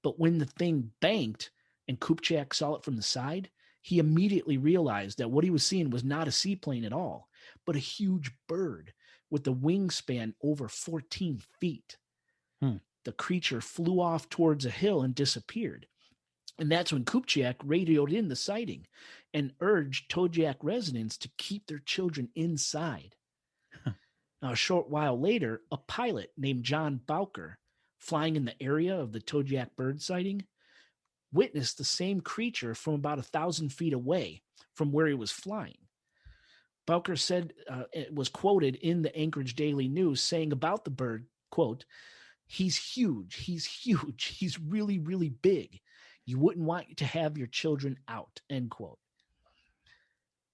But when the thing banked and Kupchiak saw it from the side, he immediately realized that what he was seeing was not a seaplane at all, but a huge bird with a wingspan over 14 feet. The creature flew off towards a hill and disappeared. And that's when Kupchiak radioed in the sighting and urged Togiak residents to keep their children inside. Now, a short while later, a pilot named John Bowker, flying in the area of the Togiak bird sighting, witnessed the same creature from about 1,000 feet away from where he was flying. Bowker said, it was quoted in the Anchorage Daily News saying about the bird, quote, "He's huge. He's really, really big. You wouldn't want to have your children out," end quote.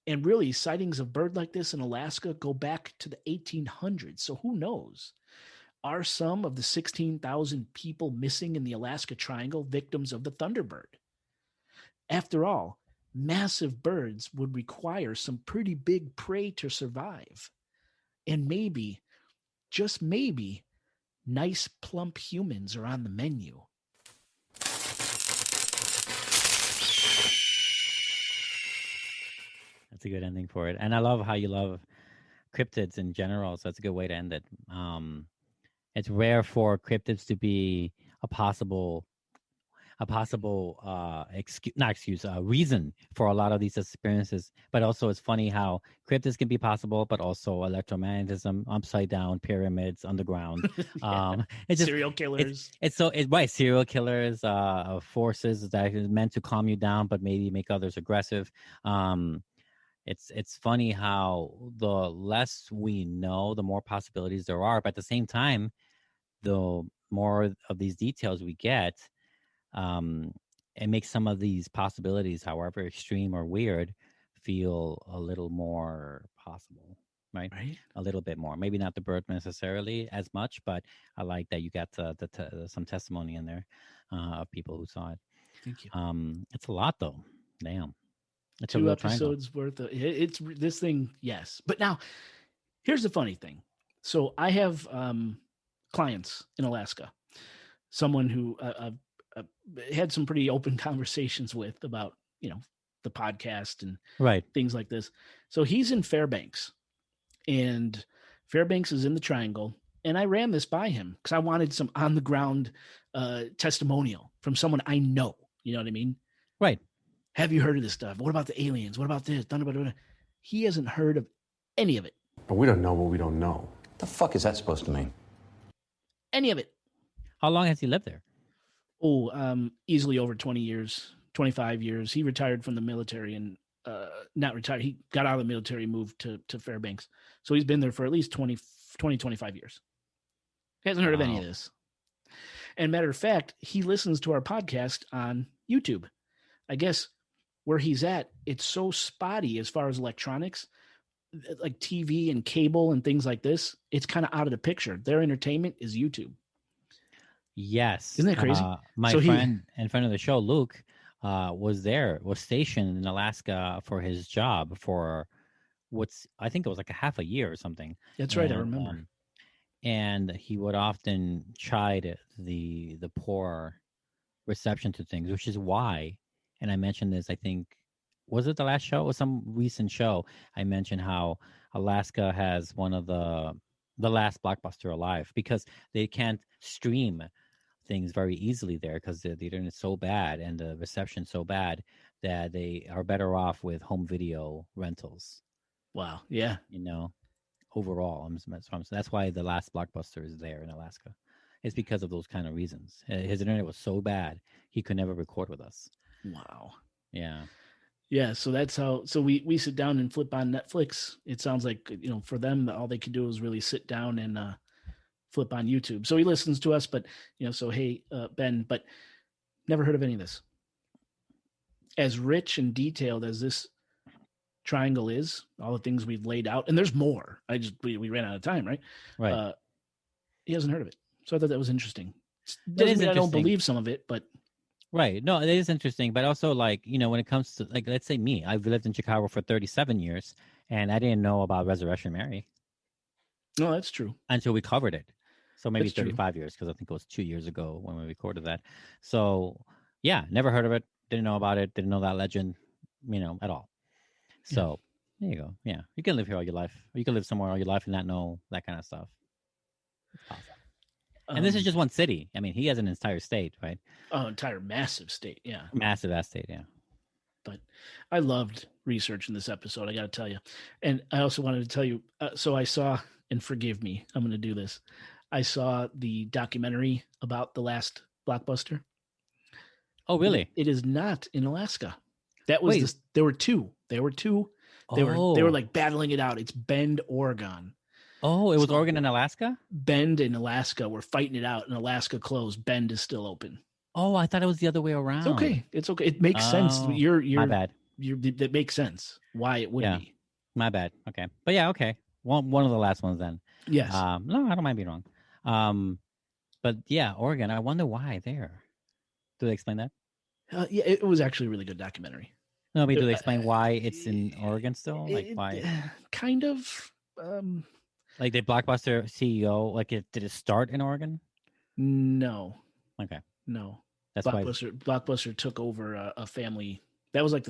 And really, sightings of bird like this in Alaska go back to the 1800s. So who knows? Are some of the 16,000 people missing in the Alaska Triangle victims of the Thunderbird? After all, massive birds would require some pretty big prey to survive. And maybe, just maybe, nice plump humans are on the menu. That's a good ending for it. And I love how you love cryptids in general, so that's a good way to end it. It's rare for cryptids to be a possible reason for a lot of these experiences. But also it's funny how cryptids can be possible, but also electromagnetism, upside down, pyramids, underground. It's just, serial killers. It's right. Serial killers, forces that are meant to calm you down, but maybe make others aggressive. It's funny how the less we know, the more possibilities there are. But at the same time, the more of these details we get, it makes some of these possibilities, however extreme or weird, feel a little more possible, right? A little bit more. Maybe not the bird necessarily as much, but I like that you got some testimony in there of people who saw it. Thank you. It's a lot, though. Damn. It's 2 episodes worth of it's this thing, yes. But now, here's the funny thing. So I have clients in Alaska, someone who had some pretty open conversations with about, the podcast and things like this. So he's in Fairbanks, and Fairbanks is in the Triangle. And I ran this by him because I wanted some on the ground testimonial from someone I know. You know what I mean? Right. Have you heard of this stuff? What about the aliens? What about this? Thunderbird? He hasn't heard of any of it. But we don't know what we don't know. The fuck is that supposed to mean? Any of it. How long has he lived there? Oh, easily over 20 years, 25 years. He retired from the military and not retired. He got out of the military, moved to Fairbanks. So he's been there for at least 20, 25 years. He hasn't heard of any of this. And matter of fact, he listens to our podcast on YouTube. I guess where he's at, it's so spotty as far as electronics, like TV and cable and things like this. It's kind of out of the picture. Their entertainment is YouTube. Yes. Isn't that crazy? My friend of the show, Luke, was stationed in Alaska for his job for I think it was like a half a year or something. That's right. I remember. And he would often chide the poor reception to things, which is why, and I mentioned this, I think, was it the last show or some recent show? I mentioned how Alaska has one of the last blockbuster alive because they can't stream things very easily there because the internet is so bad and the reception so bad that they are better off with home video rentals. Wow. Yeah. Overall, that's why the last blockbuster is there in Alaska. It's because of those kind of reasons. His internet was so bad he could never record with us. Wow. Yeah. Yeah. So that's how. So we sit down and flip on Netflix. It sounds like for them, all they can do is really sit down and flip on YouTube. So he listens to us, but so hey, Ben, but never heard of any of this. As rich and detailed as this triangle is, all the things we've laid out, and there's more. We ran out of time, right? Right. He hasn't heard of it, so I thought that was interesting. Doesn't mean I don't believe some of it, but right. No, it is interesting, but also when it comes to let's say me, I've lived in Chicago for 37 years, and I didn't know about Resurrection Mary. No, that's true. Until we covered it. So maybe That's 35 years, because I think it was 2 years ago when we recorded that. So yeah, never heard of it. Didn't know about it. Didn't know that legend, at all. So there you go. Yeah, you can live here all your life. Or you can live somewhere all your life and not know that kind of stuff. It's possible. And this is just one city. I mean, he has an entire state, right? Oh, entire massive state. Yeah. Massive ass state. Yeah. But I loved researching this episode. I got to tell you. And I also wanted to tell you. So I saw, and forgive me, I'm going to do this. I saw the documentary about the last blockbuster. Oh, really? It is not in Alaska. That was there were two. They were like battling it out. It's Bend, Oregon. Oh, it was Oregon and Alaska? Bend and Alaska were fighting it out, and Alaska closed. Bend is still open. Oh, I thought it was the other way around. It's okay. It makes sense. You're my bad. That makes sense why it would be. My bad. Okay. But yeah, okay. One of the last ones then. Yes. No, I don't mind being wrong. But yeah, Oregon. I wonder why there. Do they explain that? Yeah, it was actually a really good documentary. No, but do they explain why it's in Oregon still? Like why? Kind of. Like the Blockbuster CEO, did it start in Oregon? No. Okay. No. That's Blockbuster took over a family. That was like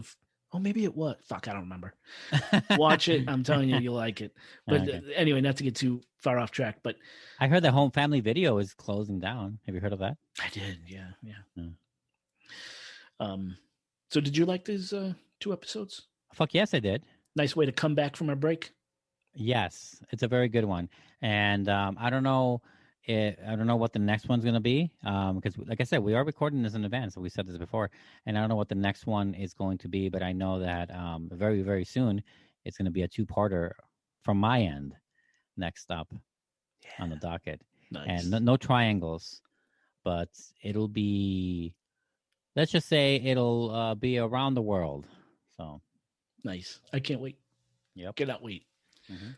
maybe it was. Fuck, I don't remember. Watch it. I'm telling you, you'll like it. But anyway, not to get too far off track, but I heard that Home Family Video is closing down. Have you heard of that? I did. Yeah. So did you like these 2 episodes? Fuck yes, I did. Nice way to come back from our break. Yes, it's a very good one, and I don't know what the next one's going to be because, like I said, we are recording this in advance. So we said this before, and I don't know what the next one is going to be, but I know that very, very soon it's going to be a 2-parter from my end. Next up on the docket, nice. And no triangles, but it'll be. Let's just say it'll be around the world. So nice. I can't wait. Yep. Cannot wait. Mm-hmm.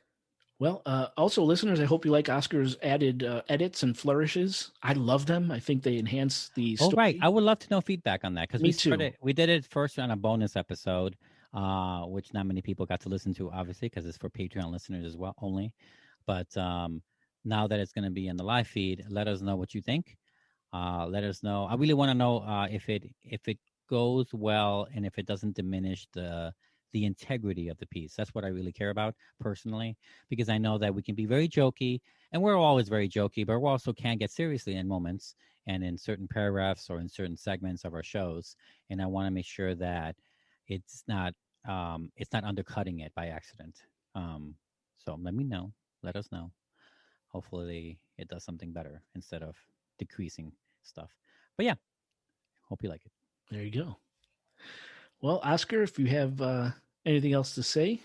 Well, also, listeners, I hope you like Oscar's added edits and flourishes. I love them. I think they enhance the story. Oh, right. I would love to know feedback on that because we did it first on a bonus episode, which not many people got to listen to, obviously, because it's for Patreon listeners as well only. But now that it's going to be in the live feed, let us know what you think. Let us know. I really want to know if it goes well and if it doesn't diminish the the integrity of the piece. That's what I really care about personally, because I know that we can be very jokey, and we're always very jokey, but we also can get seriously in moments and in certain paragraphs or in certain segments of our shows. And I want to make sure that it's not undercutting it by accident. So let us know. Hopefully it does something better instead of decreasing stuff. But yeah, hope you like it. There you go. Well, Oscar, if you have anything else to say.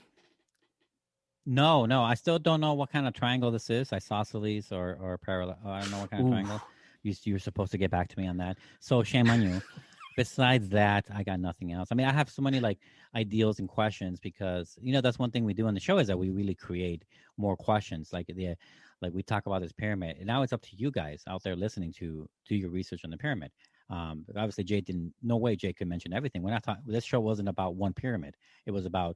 No, I still don't know what kind of triangle this is. Isosceles or parallel. I don't know what kind of triangle. You're supposed to get back to me on that. So shame on you. Besides that, I got nothing else. I mean, I have so many like ideals and questions because that's one thing we do on the show is that we really create more questions. Like we talk about this pyramid, and now it's up to you guys out there listening to do your research on the pyramid. Obviously, no way Jay could mention everything. This show wasn't about one pyramid. It was about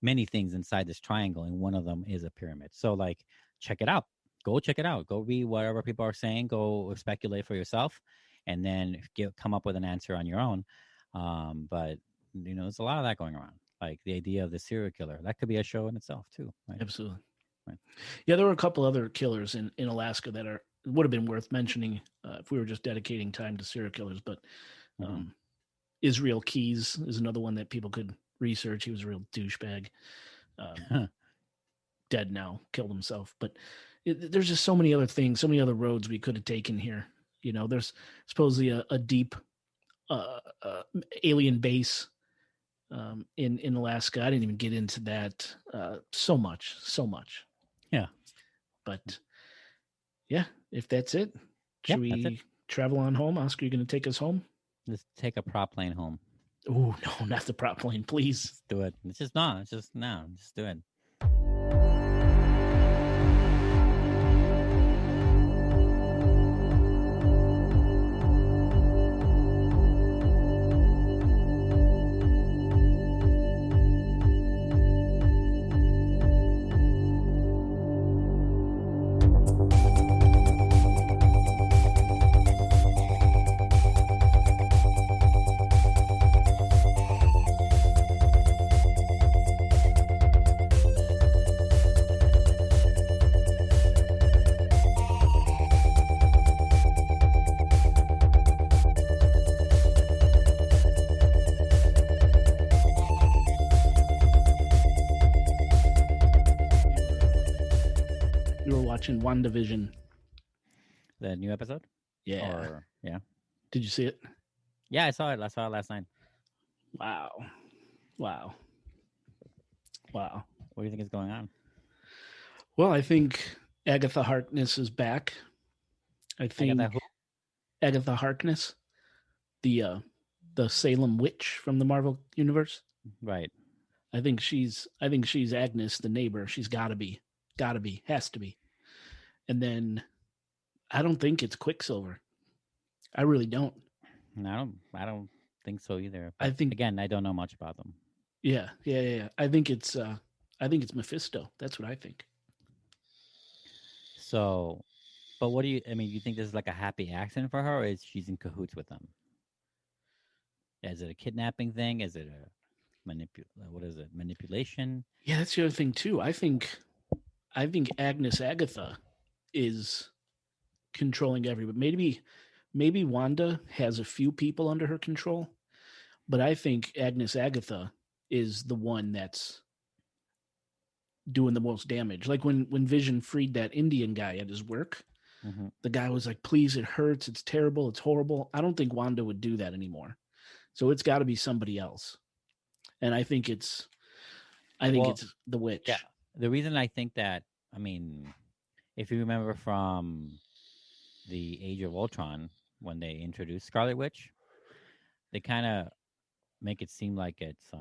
many things inside this triangle, and one of them is a pyramid. So like, check it out. Go check it out. Go read whatever people are saying. Go speculate for yourself, and then come up with an answer on your own. But there's a lot of that going around. Like the idea of the serial killer. That could be a show in itself too. Right? Absolutely. Right. Yeah, there were a couple other killers in Alaska that would have been worth mentioning if we were just dedicating time to serial killers. But Israel Keys is another one that people could research. He was a real douchebag. Dead now, killed himself. But there's just so many other things, so many other roads we could have taken here. There's supposedly a deep alien base in Alaska. I didn't even get into that. So much. Yeah. But yeah, if that's it, should we travel on home? Oscar, you going to take us home? Let's take a prop plane home. Oh, no, not the prop plane, please. Let's do it. Just do it. Watching WandaVision. The new episode? Yeah. Yeah. Did you see it? Yeah, I saw it. I saw it last night. Wow. What do you think is going on? Well, I think Agatha Harkness is back. I think Agatha Harkness, the Salem witch from the Marvel universe. Right. I think she's Agnes, the neighbor. She's has to be. And then I don't think it's Quicksilver. I really don't. No, I don't think so either. I think again, I don't know much about them. Yeah. I think it's Mephisto. That's what I think. So, but what do you think this is like a happy accident for her, or is she's in cahoots with them? Is it a kidnapping thing? Is it a manipulation? Yeah, that's the other thing too. I think Agatha is controlling everybody. Maybe Wanda has a few people under her control, but I think Agatha is the one that's doing the most damage. Like when Vision freed that Indian guy at his work, the guy was like, please, it hurts, it's terrible, it's horrible. I don't think Wanda would do that anymore. So it's got to be somebody else. And I think it's the witch. Yeah. The reason I think that, if you remember from the Age of Ultron, when they introduced Scarlet Witch, they kind of make it seem like it's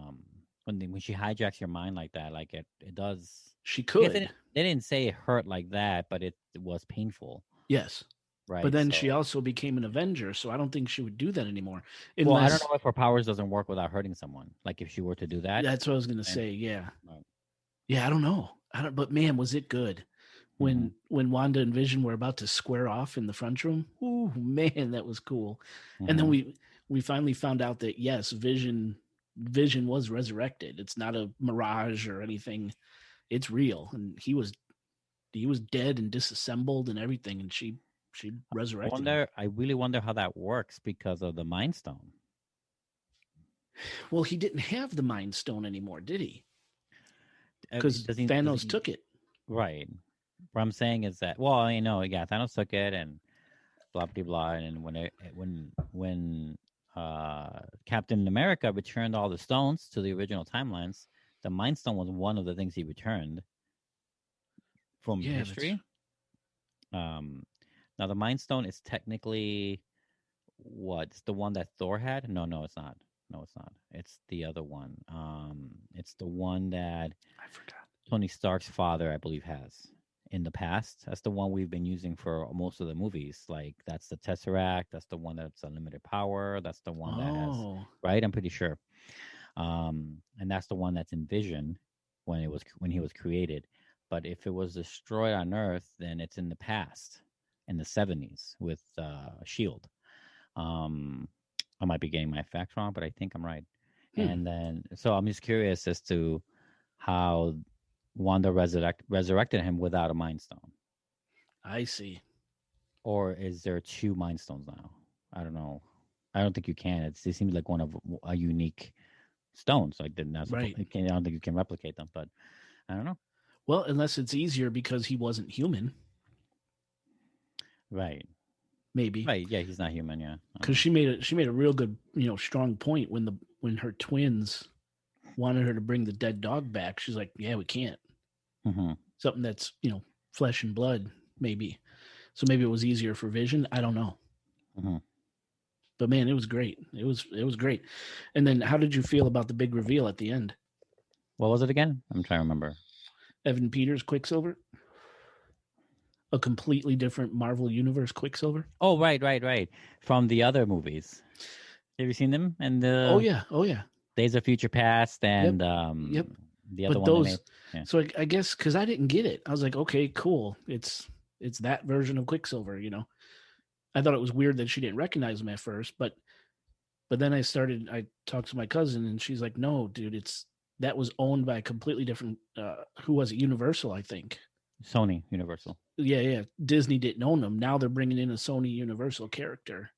when she hijacks your mind like that, like it does. She could. They didn't say it hurt like that, but it was painful. Yes. Right. But then she also became an Avenger, so I don't think she would do that anymore. Well, I don't know if her powers doesn't work without hurting someone. Like if she were to do that. That's what I was going to say. Yeah. Right. Yeah, I don't know. But man, was it good when Wanda and Vision were about to square off in the front room? Ooh, man, that was cool. And then we finally found out that yes, Vision Vision was resurrected. It's not a mirage or anything. It's real, and he was dead and disassembled and everything, and she resurrected him. I really wonder how that works because of the Mind Stone. Well, he didn't have the Mind Stone anymore, did he? Because Thanos took it. Right. What I'm saying is that, well, Thanos took it and blah blah blah, and when Captain America returned all the stones to the original timelines, the Mind Stone was one of the things he returned from history. Now the Mind Stone is technically what? It's the one that Thor had? No, it's not. No, it's not. It's the other one. It's the one that I forgot. Tony Stark's father, I believe, has in the past. That's the one we've been using for most of the movies. Like, that's the Tesseract. That's the one that's unlimited power. That's the one that has, right? I'm pretty sure. And that's the one that's in Vision when he was created. But if it was destroyed on Earth, then it's in the past, in the 70s with S.H.I.E.L.D. I might be getting my facts wrong, but I think I'm right. And then, so I'm just curious as to how Wanda resurrected him without a Mind Stone. I see. Or is there 2 Mind Stones now? I don't know. I don't think you can. It seems like one of a unique stones. Like, right. I don't think you can replicate them, but I don't know. Well, unless it's easier because he wasn't human. Right. Maybe. Right. Yeah, he's not human. Yeah. Because she made a real good, strong point when her twins wanted her to bring the dead dog back. She's like, yeah, we can't. Mm-hmm. Something that's, flesh and blood, maybe. So maybe it was easier for Vision. I don't know. Mm-hmm. But man, it was great. It was great. And then how did you feel about the big reveal at the end? What was it again? I'm trying to remember. Evan Peters, Quicksilver. A completely different Marvel Universe Quicksilver. Oh, right. From the other movies. Have you seen them? And Oh yeah. Days of Future Past and yep. The other but one. Those, yeah. So I guess because I didn't get it, I was like, okay, cool. It's that version of Quicksilver. I thought it was weird that she didn't recognize him at first, but then I talked to my cousin and she's like, no, dude, that was owned by a completely different. Who was it? Universal, I think. Sony Universal. Yeah. Disney didn't own them. Now they're bringing in a Sony Universal character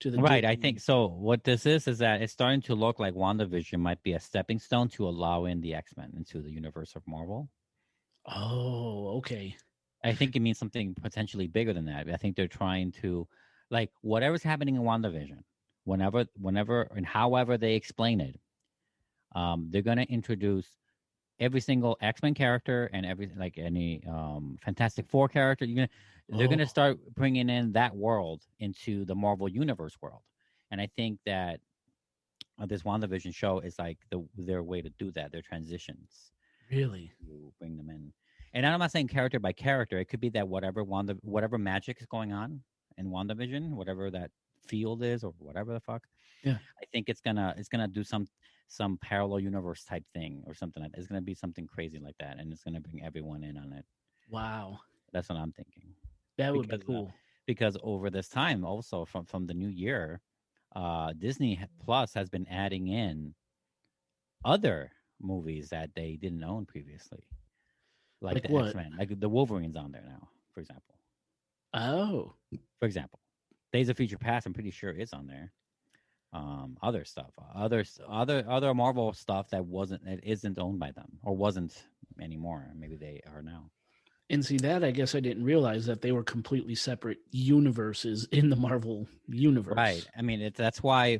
to the right. I think so. What this is that it's starting to look like WandaVision might be a stepping stone to allow in the X-Men into the universe of Marvel. Oh, okay. I think it means something potentially bigger than that. I think they're trying to, like, whatever's happening in WandaVision, whenever and however they explain it, they're going to introduce every single X-Men character and any Fantastic Four character. They're going to start bringing in that world into the Marvel Universe world. And I think that this WandaVision show is like their way to do that, their transitions. Really? To bring them in. And I'm not saying character by character. It could be that whatever magic is going on in WandaVision, whatever that field is or whatever the fuck. Yeah. I think it's gonna do some parallel universe type thing or something like that. It's going to be something crazy like that, and it's going to bring everyone in on it. Wow. That's what I'm thinking. That would be cool. Because over this time, also from the new year, Disney Plus has been adding in other movies that they didn't own previously. Like the what? X-Men. Like the Wolverine's on there now, for example. Oh. For example. Days of Future Past, I'm pretty sure is on there. Other stuff, other Marvel stuff that isn't owned by them or wasn't anymore. Maybe they are now. And see that, I guess I didn't realize that they were completely separate universes in the Marvel universe. Right. I mean, that's why,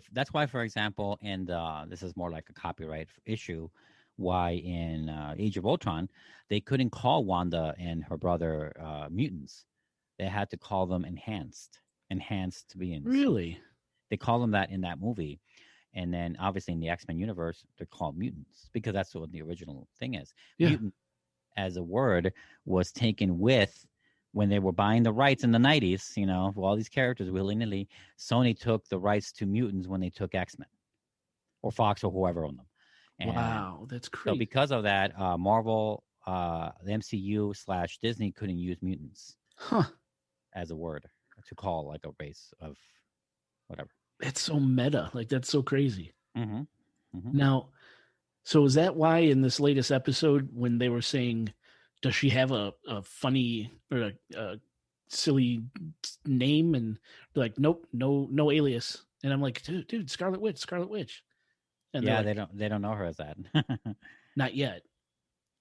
for example, and this is more like a copyright issue, why in Age of Ultron, they couldn't call Wanda and her brother mutants. They had to call them enhanced beings. Really? They call them that in that movie. And then obviously in the X-Men universe, they're called mutants because that's what the original thing is. Yeah. Mutant as a word was taken with when they were buying the rights in the 90s, for all these characters willy-nilly. Sony took the rights to mutants when they took X-Men or Fox or whoever owned them. And wow, that's crazy. So because of that, Marvel, the MCU / Disney couldn't use mutants as a word to call like a race of whatever. It's so meta. Like, that's so crazy. Mm-hmm. Now, so is that why in this latest episode when they were saying, does she have a funny or a silly name? And they're like, nope, no alias. And I'm like, dude, Scarlet Witch. And yeah, like, they don't know her as that. Not yet.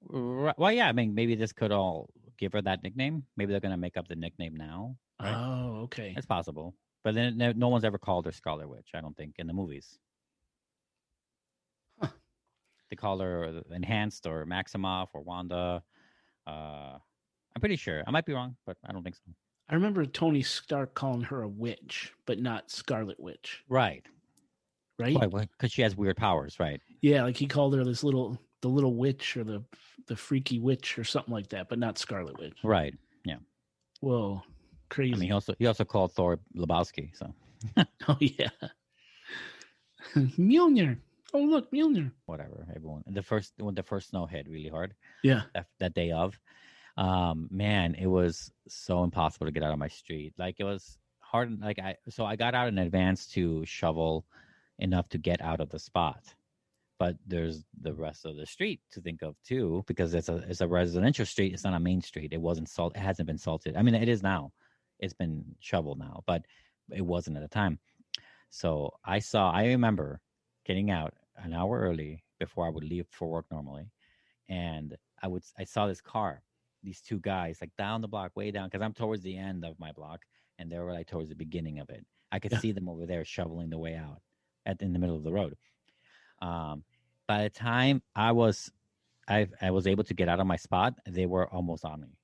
Well, yeah, I mean, maybe this could all give her that nickname. Maybe they're gonna make up the nickname now. Right? Oh, okay. It's possible. But then no one's ever called her Scarlet Witch, I don't think, in the movies. Huh. They call her Enhanced or Maximoff or Wanda. I'm pretty sure. I might be wrong, but I don't think so. I remember Tony Stark calling her a witch, but not Scarlet Witch. Right. Right? Because she has weird powers, right? Yeah, like he called her the little witch or the freaky witch or something like that, but not Scarlet Witch. Right. Yeah. Whoa. Crazy. I mean, he also called Thor Lebowski, so. Oh yeah. Mjolnir. Oh look, Mjolnir. Whatever. Everyone. When the first snow hit really hard. Yeah. That day of. Man, it was so impossible to get out of my street. Like it was hard. Like I got out in advance to shovel enough to get out of the spot. But there's the rest of the street to think of too, because it's a residential street. It's not a main street. It hasn't been salted. I mean, it is now. It's been shoveled now, but it wasn't at the time. So I remember getting out an hour early before I would leave for work normally, and I saw this car, these two guys like down the block, way down, because I'm towards the end of my block, and they were like towards the beginning of it. I could see them over there shoveling the way out in the middle of the road. By the time I was able to get out of my spot, they were almost on me.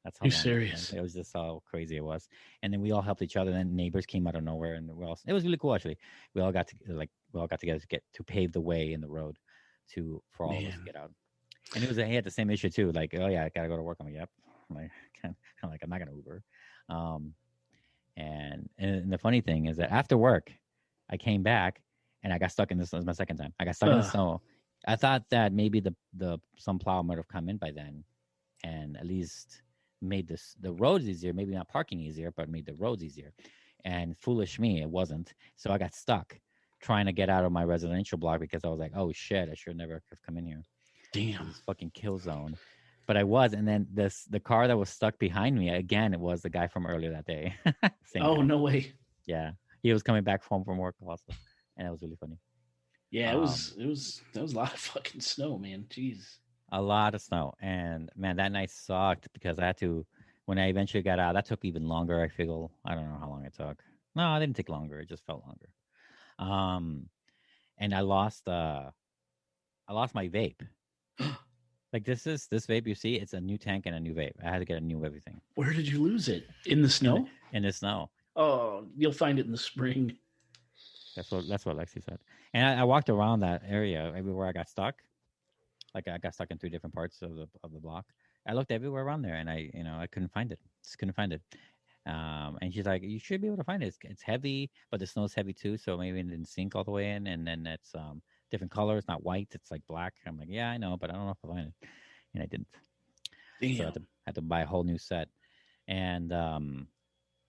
That's how. You're serious? It was just how crazy it was. And then we all helped each other. And then neighbors came out of nowhere, and it was really cool actually. We all got together to pave the way in the road for all of us to get out. And he had the same issue too. Like, oh yeah, I gotta go to work. I'm like, yep. I'm like, I'm not gonna Uber. And the funny thing is that after work, I came back and I got stuck in this. This was my second time. I got stuck in the snow. I thought that maybe some plow might have come in by then, and at least made the roads easier. Maybe not parking easier, but made the roads easier. And foolish me, it wasn't. So I got stuck trying to get out of my residential block because I was like, oh shit, I should never have come in here. Damn. This fucking kill zone. But I was, and then the car that was stuck behind me, again, it was the guy from earlier that day. Oh, guy. no way. Yeah. He was coming back home from work also. And that was really funny. Yeah, that was a lot of fucking snow, man. Jeez. A lot of snow. And man, that night sucked because I had to, when I eventually got out, that took even longer. I feel, I don't know how long it took. No, it didn't take longer. It just felt longer. And I lost my vape. Like this vape you see, it's a new tank and a new vape. I had to get a new everything. Where did you lose it? In the snow? In the snow. Oh, you'll find it in the spring. That's what Lexi said. And I walked around that area everywhere I got stuck. Like I got stuck in 3 different parts of the block. I looked everywhere around there, and I couldn't find it. Just couldn't find it. And she's like, "You should be able to find it. It's heavy, but the snow's heavy too, so maybe it didn't sink all the way in. And then it's different colors, not white. It's like black." I'm like, "Yeah, I know, but I don't know if I'll find it." And I didn't. Damn. So I had to buy a whole new set.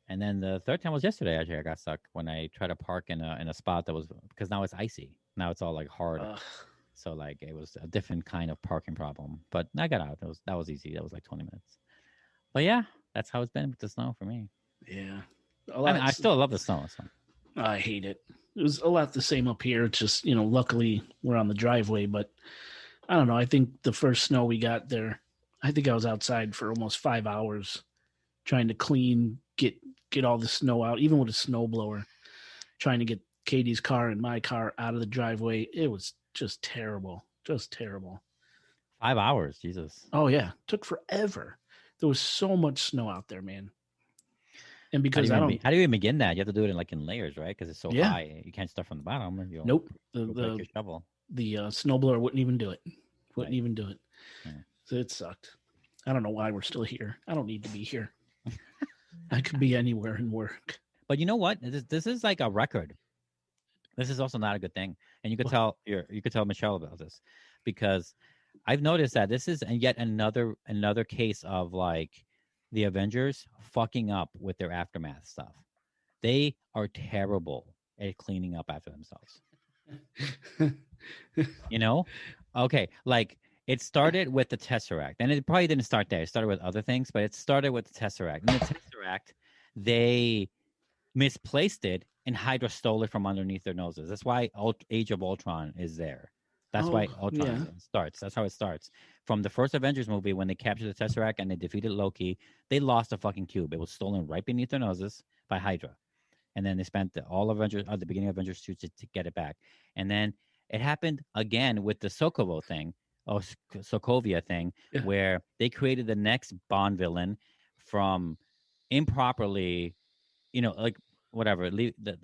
And then the third time was yesterday. Actually, I got stuck when I tried to park in a spot that was, because now it's icy. Now it's all like hard. So like it was a different kind of parking problem. But I got out. That was easy. That was like 20 minutes. But yeah, that's how it's been with the snow for me. Yeah. I still love the snow. So. I hate it. It was a lot the same up here. It's just, luckily we're on the driveway, but I don't know. I think the first snow we got there, I think I was outside for almost 5 hours trying to clean, get all the snow out, even with a snowblower, trying to get Katie's car and my car out of the driveway. It was just terrible. Just terrible. 5 hours, Jesus. Oh, yeah. Took forever. There was so much snow out there, man. And because how do you even begin that? You have to do it in layers, right? Because it's so high. You can't start from the bottom. Nope. Your shovel. The snowblower wouldn't even do it. Wouldn't even do it. Yeah. So it sucked. I don't know why we're still here. I don't need to be here. I could be anywhere and work. But you know what? This is like a record. This is also not a good thing. And you could tell Michelle about this, because I've noticed that this is yet another case of like the Avengers fucking up with their aftermath stuff. They are terrible at cleaning up after themselves. You know? Okay, like it started with the Tesseract, and it probably didn't start there. It started with other things, but it started with the Tesseract. And the Tesseract, they misplaced it, and Hydra stole it from underneath their noses. That's why Age of Ultron is there. That's why Ultron starts. That's how it starts. From the first Avengers movie, when they captured the Tesseract and they defeated Loki, they lost the fucking cube. It was stolen right beneath their noses by Hydra. And then they spent all Avengers at the beginning of Avengers 2 to get it back. And then it happened again with the Sokovia thing, where they created the next Bond villain from improperly, like whatever,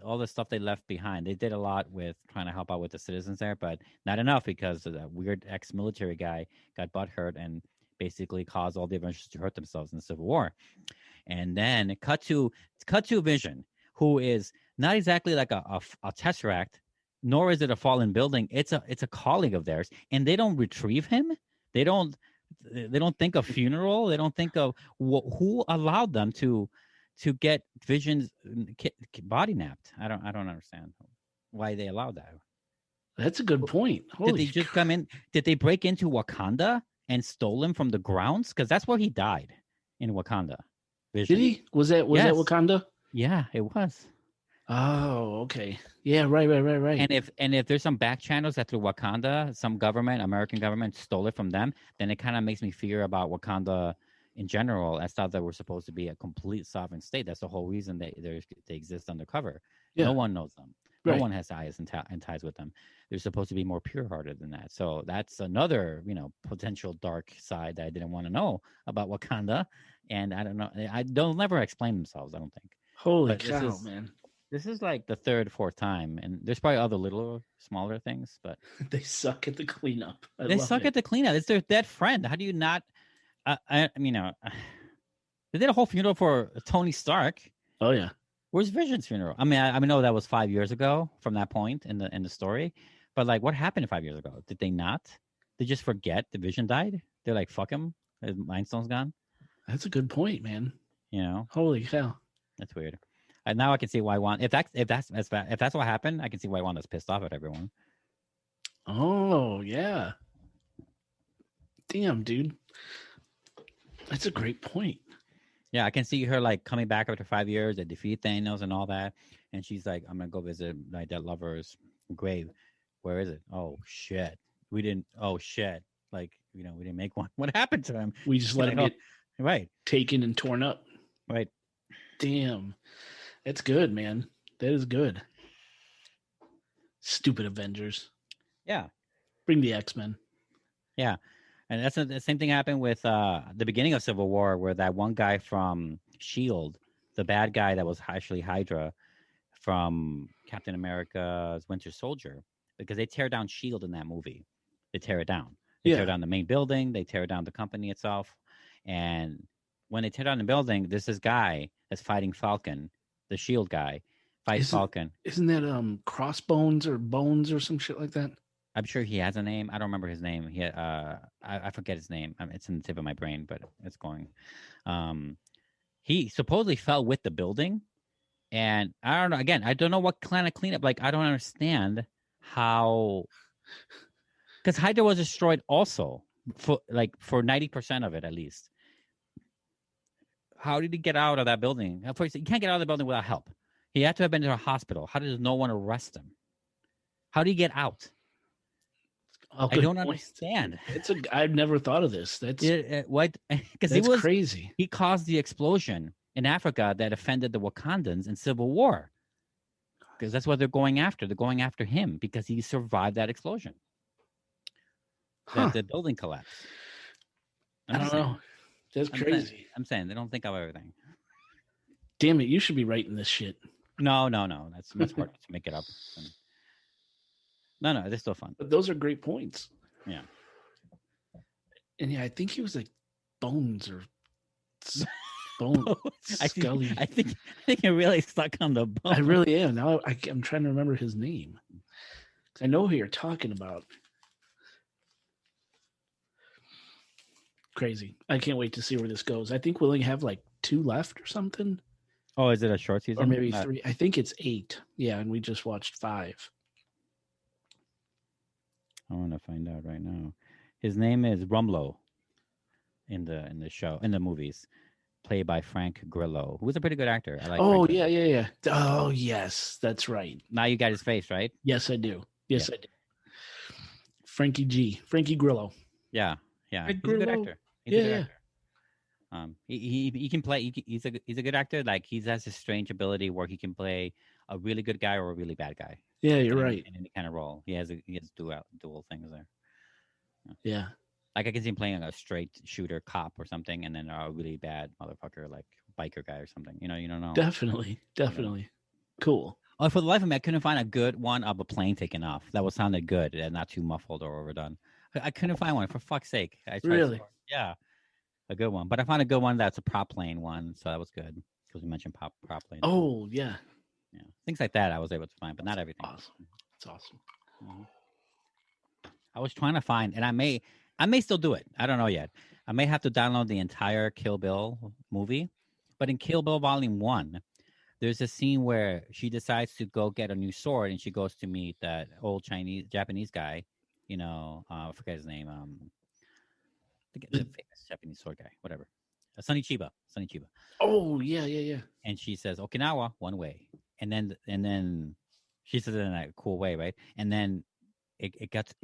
all the stuff they left behind. They did a lot with trying to help out with the citizens there, but not enough because that weird ex-military guy got butthurt and basically caused all the Avengers to hurt themselves in the Civil War. And then cut to Vision, who is not exactly like a Tesseract, nor is it a fallen building. It's a colleague of theirs, and they don't retrieve him. They don't think of funeral. They don't think of who allowed them to get Vision's body napped. I don't understand why they allowed that. That's a good point. Did they just come in? Did they break into Wakanda and stole him from the grounds? Because that's where he died, in Wakanda. Vision. Did he? Was that Wakanda? Yeah, it was. Oh, okay. Yeah, right. And if there's some back channels that through Wakanda, some government, American government, stole it from them, then it kind of makes me fear about Wakanda in general. I thought that we're supposed to be a complete sovereign state. That's the whole reason they exist undercover. Yeah. No one knows them. Right. No one has ties and ties with them. They're supposed to be more pure-hearted than that. So that's another, potential dark side that I didn't want to know about Wakanda. And I don't know. They'll never explain themselves, I don't think. Holy cow, man. This is like the third, fourth time, and there's probably other little, smaller things, but they suck at the cleanup. They suck at the cleanup. It's their dead friend. How do you not? They did a whole funeral for Tony Stark. Oh yeah. Where's Vision's funeral? I know that was 5 years ago from that point in the story, but like, what happened 5 years ago? Did they not? They just forget the Vision died? They're like, fuck him. His Mind Stone's gone. That's a good point, man. Holy cow. That's weird. And now I can see why if that's what happened, I can see why Wanda's pissed off at everyone. Oh yeah. Damn, dude. That's a great point. Yeah, I can see her like coming back after 5 years to defeat Thanos and all that, and she's like, "I'm gonna go visit my dead lover's grave. Where is it? Oh shit, we didn't. Oh shit, like we didn't make one. What happened to him? We just let him get right taken and torn up. Right. Damn. That's good, man. That is good. Stupid Avengers. Yeah. Bring the X-Men. Yeah. And that's the same thing happened with the beginning of Civil War, where that one guy from S.H.I.E.L.D., the bad guy that was actually Hydra from Captain America's Winter Soldier, because they tear down S.H.I.E.L.D. in that movie. They tear it down. They tear down the main building. They tear down the company itself. And when they tear down the building, there's this guy that's fighting Falcon. The S.H.I.E.L.D. guy fights Falcon. Isn't that Crossbones or Bones or some shit like that? I'm sure he has a name. I don't remember his name. I forget his name. It's in the tip of my brain, but it's going. He supposedly fell with the building, and I don't know. Again, I don't know what kind of cleanup. Like, I don't understand how, because Hydra was destroyed also for 90% of it at least. How did he get out of that building? First, you can't get out of the building without help. He had to have been to a hospital. How does no one arrest him? How did he get out? I don't understand. I've never thought of this. That's what? Because it was crazy. He caused the explosion in Africa that offended the Wakandans in Civil War. Because that's what they're going after. They're going after him because he survived that explosion. The building collapsed. I don't know. That's crazy. I'm saying they don't think of everything. Damn it! You should be writing this shit. No. That's hard to make it up. No, they're still fun. But those are great points. Yeah. And yeah, I think he was like Bones or Bones. Scully. I think you're really stuck on the bone. I really am. Now I'm trying to remember his name. I know who you're talking about. Crazy. I can't wait to see where this goes. I think we'll only have like 2 left or something. Oh, is it a short season? Or maybe 3. I think it's 8. Yeah, and we just watched 5. I want to find out right now. His name is Rumlow in the show, in the movies, played by Frank Grillo, who was a pretty good actor. I like. Oh, Frank Grillo. yeah. Oh, yes, that's right. Now you got his face, right? Yes, I do. Yes, I do. Frankie Grillo. Yeah. Frank He's a good Grillo. actor. He's a good actor. He can play. He's a good actor. Like he has this strange ability where he can play a really good guy or a really bad guy. Yeah, you're right. In any kind of role, he has dual things there. Yeah. Like I can see him playing a straight shooter cop or something, and then a really bad motherfucker like biker guy or something. You don't know. Definitely. Cool. Oh, for the life of me, I couldn't find a good one of a plane taking off that was sounded good and not too muffled or overdone. I couldn't find one, for fuck's sake. I tried Really? Yeah, a good one. But I found a good one that's a prop plane one, so that was good because we mentioned prop plane. Oh, yeah. Yeah, things like that I was able to find, but not everything. Awesome. It's awesome. Mm-hmm. I was trying to find, and I may still do it. I don't know yet. I may have to download the entire Kill Bill movie, but in Kill Bill Volume 1, there's a scene where she decides to go get a new sword, and she goes to meet that old Japanese guy. I forget his name. The famous Japanese sword guy, whatever. Sonny Chiba. Oh, yeah. And she says, Okinawa, one way. And then she says it in a cool way, right? And then it cuts.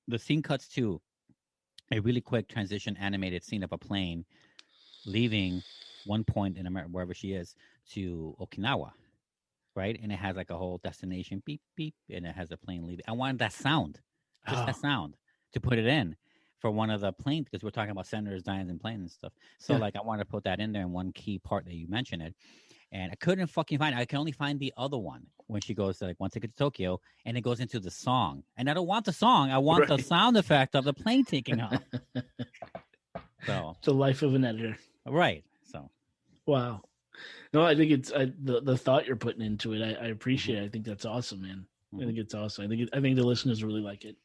The scene cuts to a really quick transition animated scene of a plane leaving one point in America, wherever she is, to Okinawa, right? And it has like a whole destination, beep, beep, and it has a plane leaving. I wanted that sound, that sound, to put it in for one of the planes, because we're talking about senators dying in planes and stuff. So I wanted to put that in there in one key part that you mentioned it. And I couldn't fucking find it. I can only find the other one when she goes to once I get to Tokyo, and it goes into the song. And I don't want the song. I want the sound effect of the plane taking off. So it's the life of an editor. Right. So. Wow. No, I think it's the thought you're putting into it. I appreciate it. I think that's awesome, man. I think it's awesome. I think the listeners really like it.